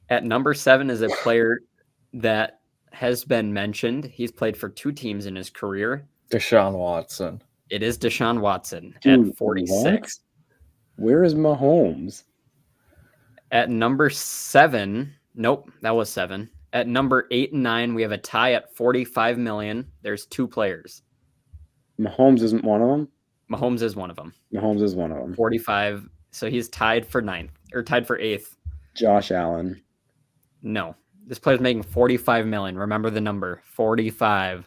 At number 7 is a player that has been mentioned. He's played for 2 teams in his career. Deshaun Watson. It is Deshaun Watson Dude, at 46. Where is Mahomes? At number 7, nope, that was 7. At number 8 and 9, we have a tie at 45 million. There's 2 players. Mahomes isn't one of them? Mahomes is one of them. Mahomes is one of them. 45. So he's tied for 9th or tied for 8th. Josh Allen. No. This player's making 45 million. Remember the number, 45.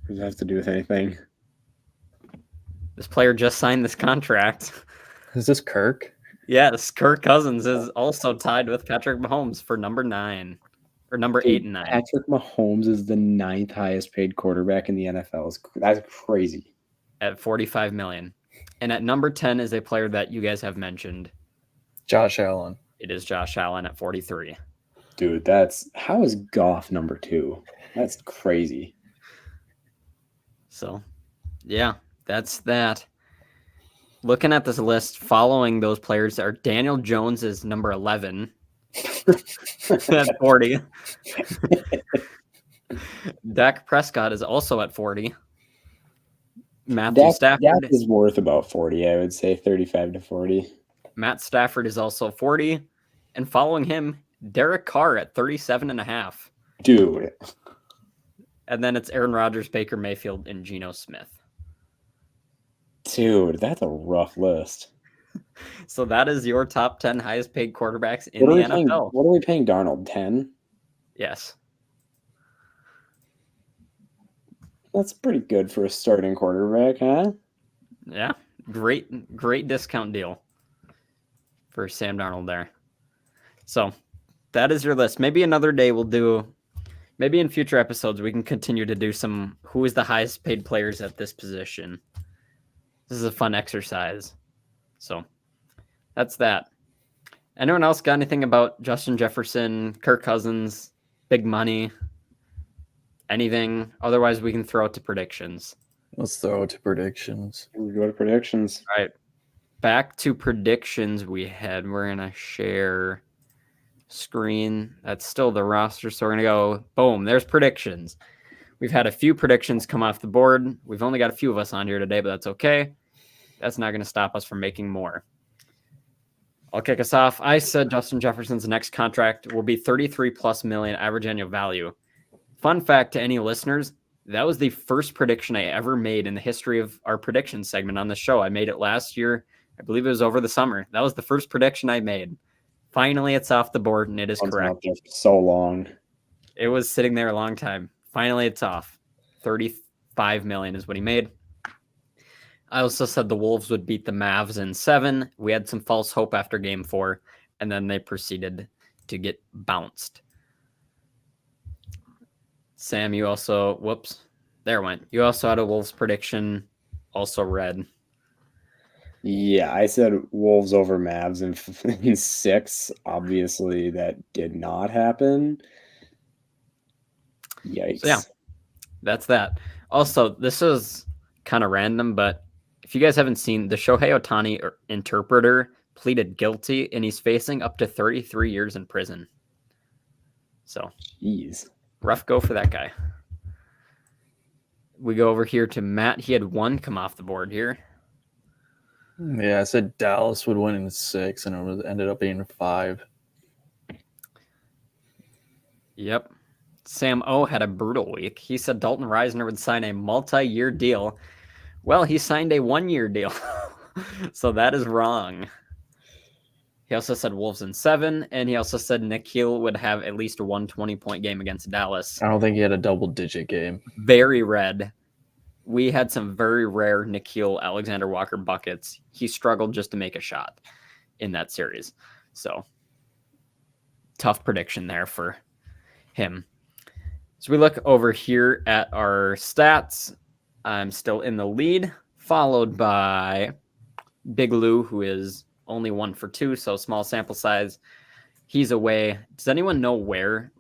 What does that have to do with anything? This player just signed this contract. Is this Kirk? Yes, Kirk Cousins is also tied with Patrick Mahomes for number 9 or number 8 and 9. Patrick Mahomes is the 9th highest paid quarterback in the NFL. That's crazy. At 45 million. And at number 10 is a player that you guys have mentioned. Josh Allen. It is Josh Allen at 43. Dude, how is Goff number 2? That's crazy. So, yeah, that's that. Looking at this list, following those players are Daniel Jones is number 11 at 40. Dak Prescott is also at 40. Matthew Stafford. Dak is worth about 40, I would say 35 to 40. Matt Stafford is also 40. And following him, Derek Carr at 37 and a half. Dude. And then it's Aaron Rodgers, Baker Mayfield, and Geno Smith. Dude, that's a rough list. So that is your top 10 highest paid quarterbacks in the NFL. What are we paying Darnold? 10? Yes. That's pretty good for a starting quarterback, huh? Yeah. Great discount deal for Sam Darnold there. So that is your list. Maybe another day maybe in future episodes we can continue to do some who is the highest paid players at this position. This is a fun exercise. So that's that. Anyone else got anything about Justin Jefferson, Kirk Cousins, big money, anything? Otherwise, we can throw it to predictions. Let's throw it to predictions. We go to predictions. All right. Back to predictions we're going to share screen. That's still the roster. So we're going to go, boom, there's predictions. We've had a few predictions come off the board. We've only got a few of us on here today, but that's okay. That's not going to stop us from making more. I'll kick us off. I said Justin Jefferson's next contract will be 33 plus million average annual value. Fun fact to any listeners, that was the first prediction I ever made in the history of our prediction segment on the show. I made it last year. I believe it was over the summer. That was the first prediction I made. Finally, it's off the board, and it is One's been correct. out there for so long. It was sitting there a long time. Finally, it's off. 35 million is what he made. I also said the Wolves would beat the Mavs in 7. We had some false hope after game 4, and then they proceeded to get bounced. Sam, you also, whoops, there went. You also had a Wolves prediction, also red. Yeah, I said Wolves over Mavs in 6. Obviously, that did not happen. Yikes. So yeah, that's that. Also, this is kind of random, but if you guys haven't seen, the Shohei Ohtani interpreter pleaded guilty, and he's facing up to 33 years in prison. So, Jeez. rough go for that guy. We go over here to Matt. He had 1 come off the board here. Yeah, I said Dallas would win in 6, and it ended up being 5. Yep. Sam O had a brutal week. He said Dalton Reisner would sign a multi-year deal. Well, he signed a 1-year deal. So that is wrong. He also said Wolves in 7, and he also said Nikhil would have at least a 120-point game against Dallas. I don't think he had a double-digit game. Very red. We had some very rare Nikhil Alexander Walker buckets. He struggled just to make a shot in that series. So, tough prediction there for him. So we look over here at our stats. I'm still in the lead, followed by Big Lou, who is only 1 for 2, so small sample size. He's away. Does anyone know where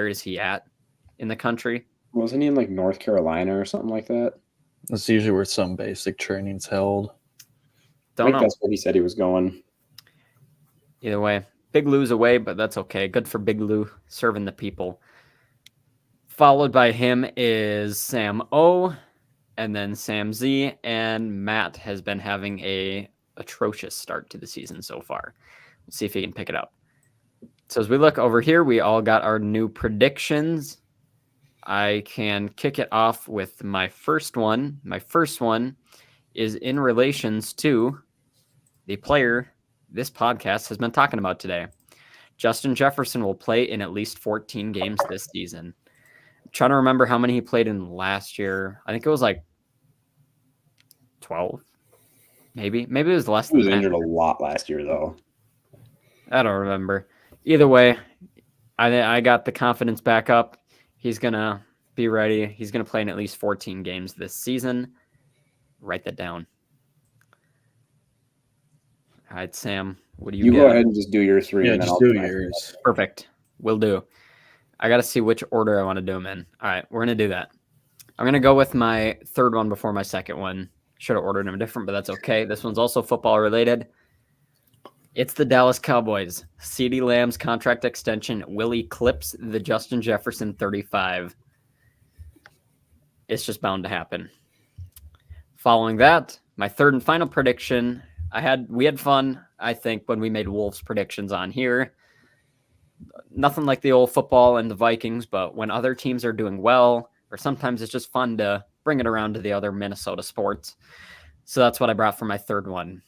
is he at in the country? Wasn't he in like North Carolina or something like that? That's usually where some basic training's held. I think that's where he said he was going. Either way, Big Lou's away, but that's okay. Good for Big Lou, serving the people. Followed by him is Sam O, and then Sam Z, and Matt has been having a atrocious start to the season so far. Let's see if he can pick it up. So as we look over here, we all got our new predictions. I can kick it off with my first one. My first one is in relations to the player this podcast has been talking about today. Justin Jefferson will play in at least 14 games this season. I'm trying to remember how many he played in last year. I think it was like 12, maybe. Maybe it was less than that. He was injured a lot last year, though. I don't remember. Either way, I got the confidence back up. He's going to be ready. He's going to play in at least 14 games this season. Write that down. All right, Sam, what do you go ahead and just do your 3. Yeah, and then just I'll do do yours. Perfect. Will do. I got to see which order I want to do them in. All right, we're going to do that. I'm going to go with my third one before my second one. Should have ordered them different, but that's okay. This one's also football related. It's the Dallas Cowboys. CeeDee Lamb's contract extension will eclipse the Justin Jefferson 35. It's just bound to happen. Following that, my third and final prediction. We had fun, I think, when we made Wolves predictions on here. Nothing like the old football and the Vikings, but when other teams are doing well, or sometimes it's just fun to bring it around to the other Minnesota sports. So that's what I brought for my third one.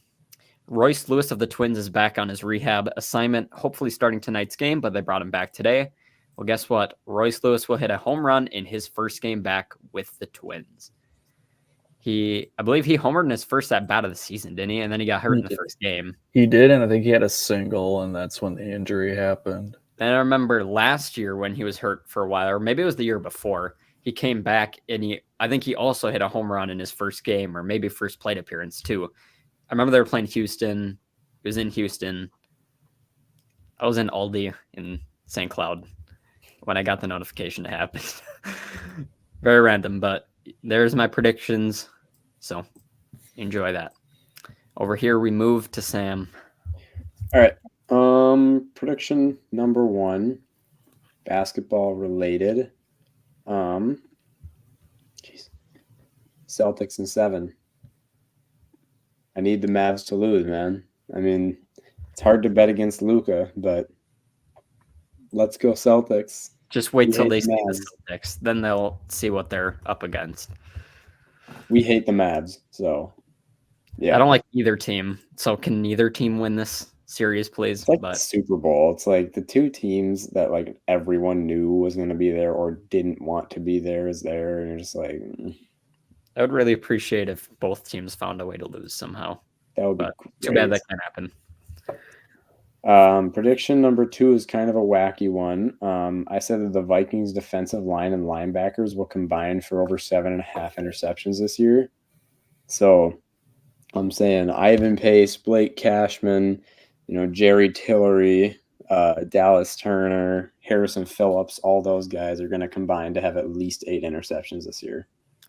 Royce Lewis of the Twins is back on his rehab assignment, hopefully starting tonight's game, but they brought him back today. Well, guess what? Royce Lewis will hit a home run in his first game back with the Twins. I believe he homered in his first at-bat of the season, didn't he? And then he got hurt in the first game. He did, and I think he had a single, and that's when the injury happened. And I remember last year when he was hurt for a while, or maybe it was the year before, he came back, and I think he also hit a home run in his first game, or maybe first plate appearance, too. I remember they were playing Houston. It was in Houston. I was in Aldi in St. Cloud when I got the notification it happened. Very random, but there's my predictions. So enjoy that. Over here, we move to Sam. All right. Prediction number 1, basketball related. Celtics in 7. I need the Mavs to lose, man. I mean, it's hard to bet against Luka, but let's go Celtics. Just wait till they see the Celtics. Then they'll see what they're up against. We hate the Mavs, so yeah. I don't like either team. So can neither team win this series, please. It's like the But Super Bowl. It's like the two teams that like everyone knew was going to be there or didn't want to be there is there, and you're just like, I would really appreciate if both teams found a way to lose somehow. that would be But great. too bad that can't happen. Prediction number 2 is kind of a wacky one. I said that the Vikings defensive line and linebackers will combine for over 7.5 interceptions this year. So I'm saying Ivan Pace, Blake Cashman, Jerry Tillery, Dallas Turner, Harrison Phillips, all those guys are going to combine to have at least 8 interceptions this year.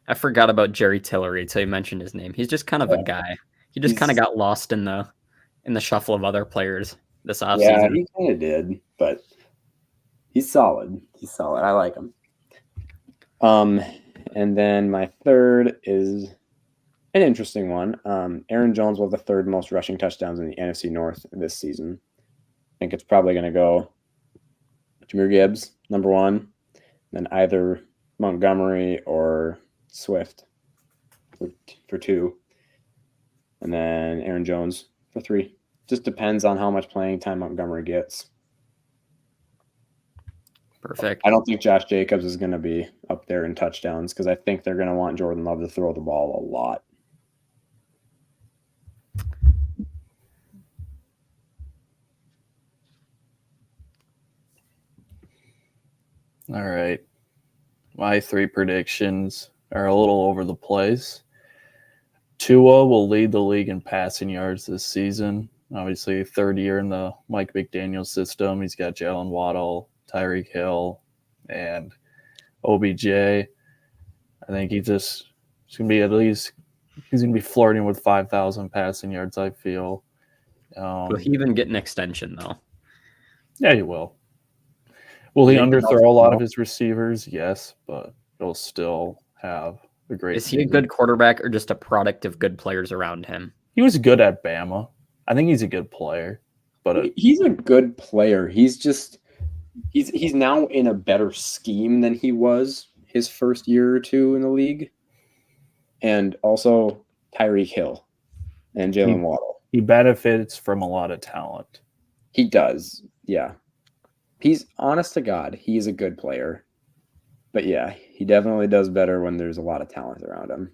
I forgot about Jerry Tillery until you mentioned his name. He's just kind of a guy. He just kind of got lost in the shuffle of other players this offseason. Yeah, he kind of did, but he's solid. He's solid. I like him. And then my third is an interesting one. Aaron Jones will have the 3rd most rushing touchdowns in the NFC North this season. I think it's probably going to go Jahmyr Gibbs, number 1, then either Montgomery or Swift for 2, and then Aaron Jones for 3. Just depends on how much playing time Montgomery gets. Perfect. I don't think Josh Jacobs is going to be up there in touchdowns because I think they're going to want Jordan Love to throw the ball a lot. All right. My 3 predictions are a little over the place. Tua will lead the league in passing yards this season. Obviously, 3rd year in the Mike McDaniel system. He's got Jalen Waddle, Tyreek Hill, and OBJ. I think he's going to be he's going to be flirting with 5,000 passing yards, I feel. Will he even get an extension, though? Yeah, he will. Will he underthrow a lot of his receivers? Yes, but he'll still have a great Is he a good quarterback or just a product of good players around him? He was good at Bama. I think he's a good player. But he's a good player. He's now in a better scheme than he was his first year or 2 in the league. And also Tyreek Hill and Jalen Waddle. He benefits from a lot of talent. He does, yeah. He's, honest to God, he's a good player. But yeah, he definitely does better when there's a lot of talent around him.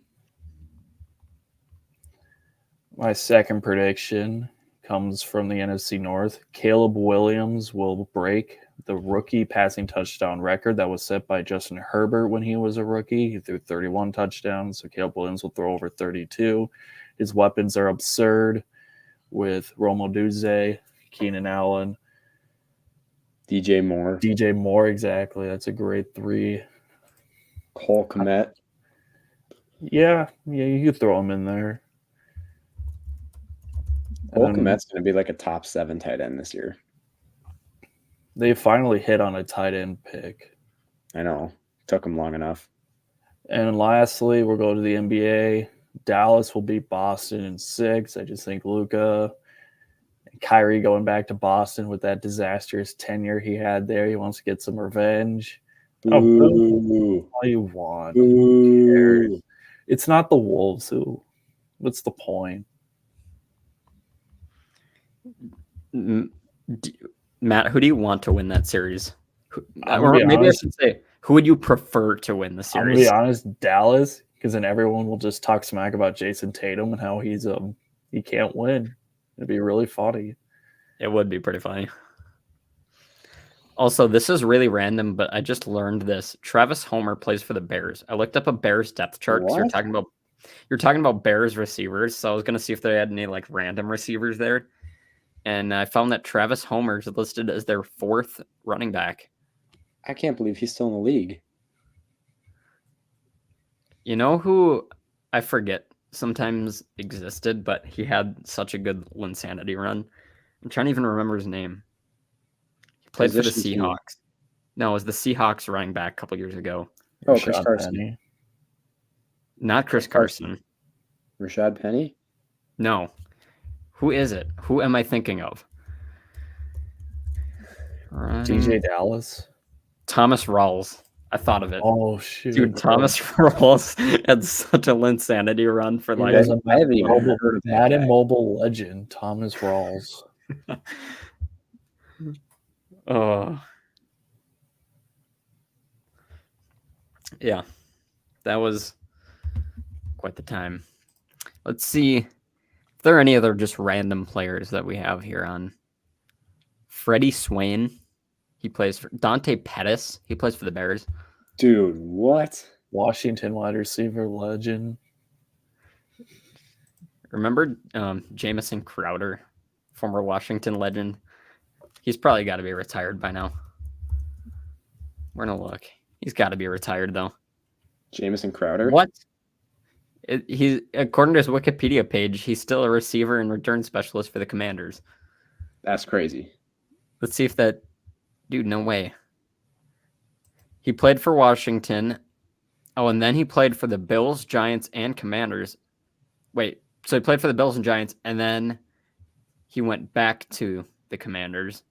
My second prediction comes from the NFC North. Caleb Williams will break the rookie passing touchdown record that was set by Justin Herbert when he was a rookie. He threw 31 touchdowns, so Caleb Williams will throw over 32. His weapons are absurd with Romo Duze, Keenan Allen, DJ Moore, exactly. That's a great 3. Cole Kmet. Yeah, you could throw him in there. Cole Kmet's going to be like a top 7 tight end this year. They finally hit on a tight end pick. I know. Took them long enough. And lastly, we'll go to the NBA. Dallas will beat Boston in 6. I just think Luka and Kyrie going back to Boston with that disastrous tenure he had there. He wants to get some revenge. Boo. All you want. Boo. It's not the Wolves. What's the point? Matt, who do you want to win that series? Or maybe I should say, who would you prefer to win the series? I'm going to be honest, Dallas, because then everyone will just talk smack about Jason Tatum and how he can't win. It'd be really funny. It would be pretty funny. Also, this is really random, but I just learned this. Travis Homer plays for the Bears. I looked up a Bears depth chart because you're talking about Bears receivers, so I was going to see if they had any like random receivers there. And I found that Travis Homer is listed as their 4th running back. I can't believe he's still in the league. You know who I forget sometimes existed, but he had such a good Linsanity run. I'm trying to even remember his name. He played for the Seahawks. No, it was the Seahawks running back a couple years ago. Oh, Chris Carson. Penny. Not Chris Carson. Rashad Penny? No. Who is it? Who am I thinking of? DJ Dallas? Thomas Rawls. I thought of it. Oh, shoot. Dude, Thomas Rawls had such a Linsanity run for like... Madden mobile legend, Thomas Rawls. Oh, yeah, that was quite the time. Let's see if there are any other just random players that we have here on. Freddie Swain, he plays for Dante Pettis. He plays for the Bears. Dude, what? Washington wide receiver legend. Remember Jamison Crowder, former Washington legend? He's probably got to be retired by now. We're going to look. He's got to be retired, though. Jamison Crowder? What? He's according to his Wikipedia page, he's still a receiver and return specialist for the Commanders. That's crazy. Let's see if that... Dude, no way. He played for Washington. Oh, and then he played for the Bills, Giants, and Commanders. Wait, so he played for the Bills and Giants, and then he went back to the Commanders.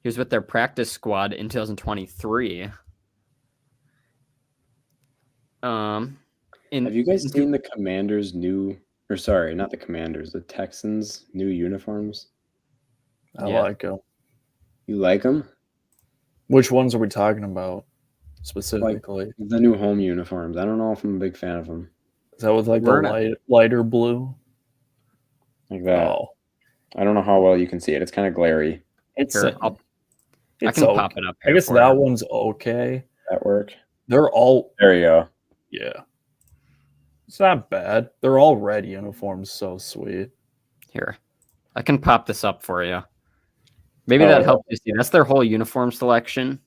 He was with their practice squad in 2023. Have you guys seen the Commanders' new, or sorry, not the Commanders, the Texans' new uniforms? I like them. You like them? Which ones are we talking about specifically? Like the new home uniforms. I don't know if I'm a big fan of them. Is that with like the lighter blue? Like that. Oh. I don't know how well you can see it. It's kind of glary. I can pop it up here. I guess that one's okay. That work? They're all... There you go. Yeah. It's not bad. They're all red uniforms. So sweet. Here. I can pop this up for you. Maybe that helps you see. That's their whole uniform selection.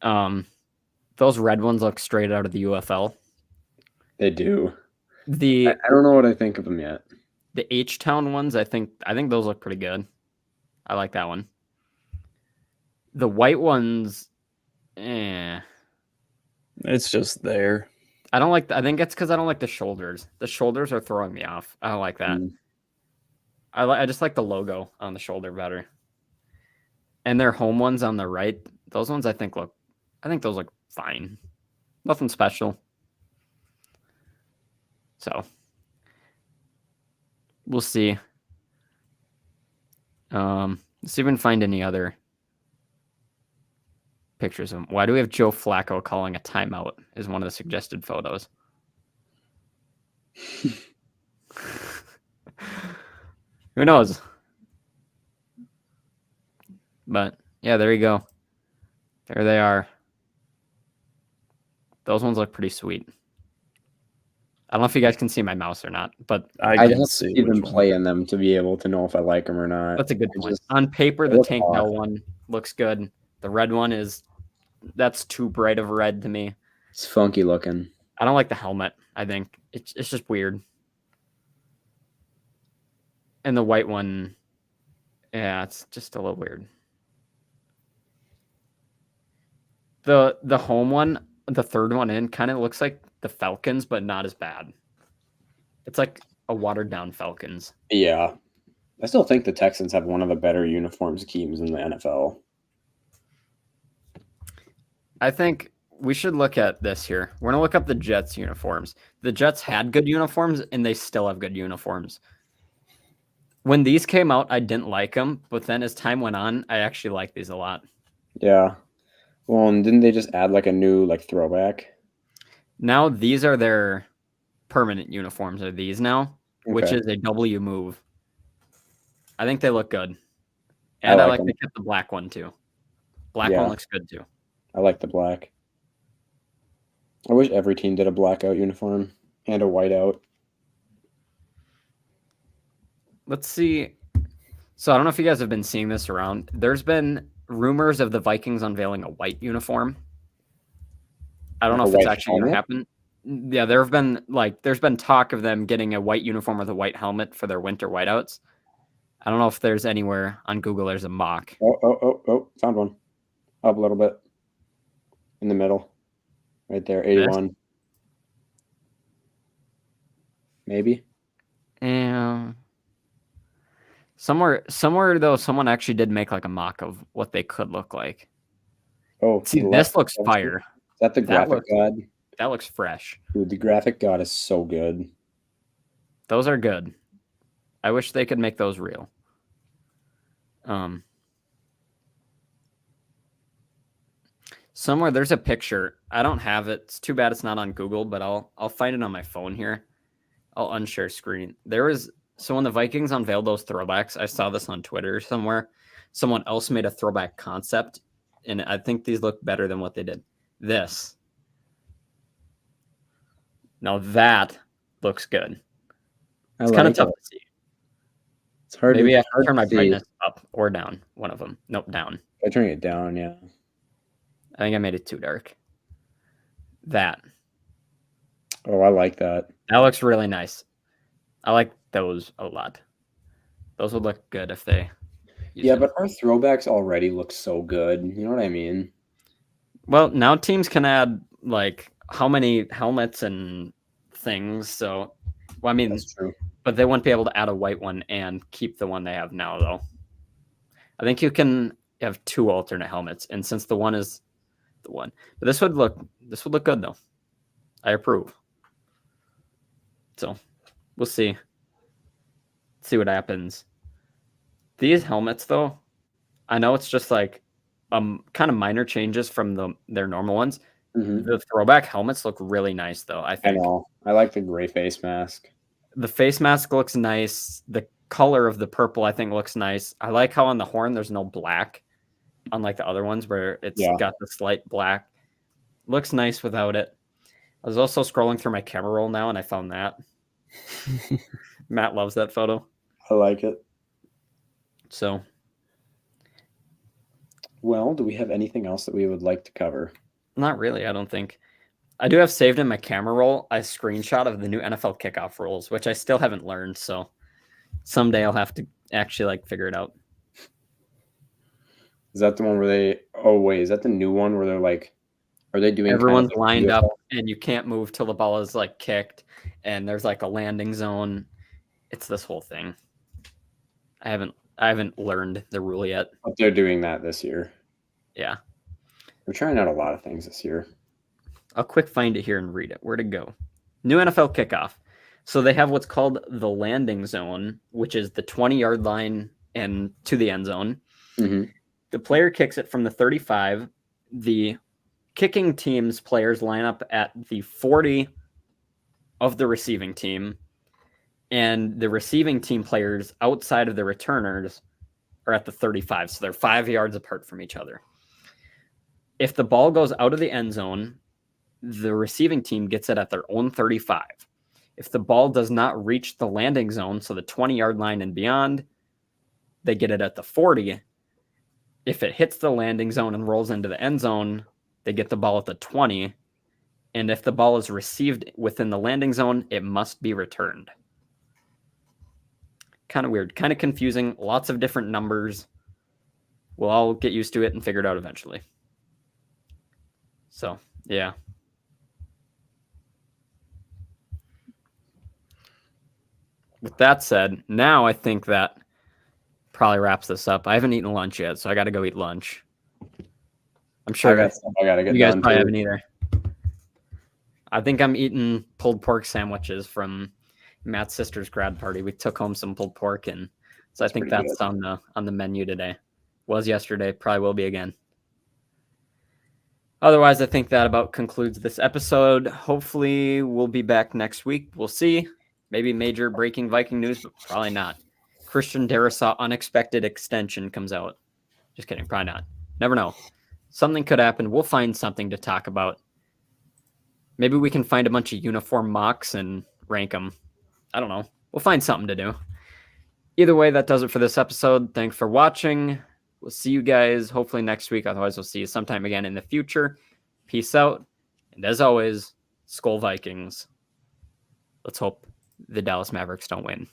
Those red ones look straight out of the UFL. They do. I don't know what I think of them yet. The H-Town ones, I think those look pretty good. I like that one. The white ones, It's just there. I don't like. I think it's because I don't like the shoulders. The shoulders are throwing me off. I don't like that. I just like the logo on the shoulder better. And their home ones on the right, those ones I think those look fine. Nothing special. So we'll see. Let's see if we can find any other pictures of him. Why do we have Joe Flacco calling a timeout is one of the suggested photos. Who knows? But yeah, there you go. There they are. Those ones look pretty sweet. I don't know if you guys can see my mouse or not, but I have to see them play in them to be able to know if I like them or not. That's a good point. On paper, the Tank Dell one looks good. The red one that's too bright of a red to me. It's funky looking. I don't like the helmet. I think it's just weird. And the white one, yeah, it's just a little weird. The home one, the third one in, kind of looks like the Falcons, but not as bad. It's like a watered down Falcons. Yeah. I still think the Texans have one of the better uniform schemes in the NFL. I think we should look at this here. We're going to look up the Jets uniforms. The Jets had good uniforms, and they still have good uniforms. When these came out, I didn't like them, but then as time went on, I actually like these a lot. Yeah. Well, and didn't they just add like a new throwback? Now these are their permanent uniforms. Are these now, which is a W move. I think they look good, and I like they kept the black one too. Black one looks good too. I like the black. I wish every team did a blackout uniform and a whiteout. Let's see. So I don't know if you guys have been seeing this around. There's been rumors of the Vikings unveiling a white uniform. I don't know if it's actually going to happen. Yeah, there's been talk of them getting a white uniform with a white helmet for their winter whiteouts. I don't know if there's anywhere on Google there's a mock. Oh, found one. Up a little bit. In the middle. Right there, 81. This? Maybe. Yeah. Somewhere though, someone actually did make like a mock of what they could look like. Oh, see, this looks fire. Is that the graphic god? That looks fresh. Dude, the graphic god is so good. Those are good. I wish they could make those real. Somewhere there's a picture. I don't have it. It's too bad it's not on Google, but I'll find it on my phone here. I'll unshare screen. So when the Vikings unveiled those throwbacks, I saw this on Twitter somewhere. Someone else made a throwback concept, and I think these look better than what they did. This. Now that looks good. It's kind of tough to see. It's hard. Maybe I have to hard turn my to see. brightness up or down. One of them. Nope, down. By turning it down, yeah. I think I made it too dark. That. Oh, I like that. That looks really nice. I like those a lot. Those would look good if they use Yeah, them. but our throwbacks already look so good. You know what I mean? Well, now teams can add like how many helmets and things. So, well, I mean, That's true. but they wouldn't be able to add a white one and keep the one they have now, though. I think you can have 2 alternate helmets, and since the one is the one, but this would look good though. I approve. So, we'll see. See what happens. These helmets, though, I know it's just like kind of minor changes from their normal ones. Mhm. The throwback helmets look really nice, though. I I think know. I like the gray face mask. the face mask looks nice. The color of the purple, I think, looks nice. I like how on the horn there's no black, unlike the other ones where it's got the slight black. Looks nice without it. I was also scrolling through my camera roll now, and I found that. Matt loves that photo. I like it. So, Well, do we have anything else that we would like to cover? not really, I don't think. I do have saved in my camera roll a screenshot of the new NFL kickoff rules, which I still haven't learned. So someday I'll have to actually like figure it out. Is that the one where they? Oh wait, is that the new one where they're like? Are they doing? Everyone's kind of lined like up, and you can't move till the ball is like kicked, and there's like a landing zone. It's this whole thing. I haven't learned the rule yet. But they're doing that this year. Yeah, We're trying out a lot of things this year. I'll quick find it here and read it. Where'd it go? New NFL kickoff. So they have what's called the landing zone, which is the 20-yard line and to the end zone. Mm-hmm. The player kicks it from the 35. The kicking team's players line up at the 40 of the receiving team, and the receiving team players outside of the returners are at the 35. So they're 5 yards apart from each other. If the ball goes out of the end zone, the receiving team gets it at their own 35. If the ball does not reach the landing zone, so the 20-yard line and beyond, they get it at the 40. If it hits the landing zone and rolls into the end zone, they get the ball at the 20. And if the ball is received within the landing zone, it must be returned. Kind of weird, kind of confusing, lots of different numbers. We'll all get used to it and figure it out eventually. So, yeah. With that said, now I think that probably wraps this up. I haven't eaten lunch yet, so I got to go eat lunch. I'm sure I gotta get you guys done probably too. haven't either. I think I'm eating pulled pork sandwiches from Matt's sister's grad party. We took home some pulled pork, and so I think pretty that's on the menu today. Was yesterday, probably will be again. Otherwise, I think that about concludes this episode. Hopefully, we'll be back next week. We'll see. Maybe major breaking Viking news, but probably not. Christian Darrisaw unexpected extension comes out. Just kidding, probably not. Never know. Something could happen. We'll find something to talk about. Maybe we can find a bunch of uniform mocks and rank them. I don't know. We'll find something to do. Either way, that does it for this episode. Thanks for watching. We'll see you guys hopefully next week. Otherwise, we'll see you sometime again in the future. Peace out. And as always, SKOL Vikings. Let's hope the Dallas Mavericks don't win.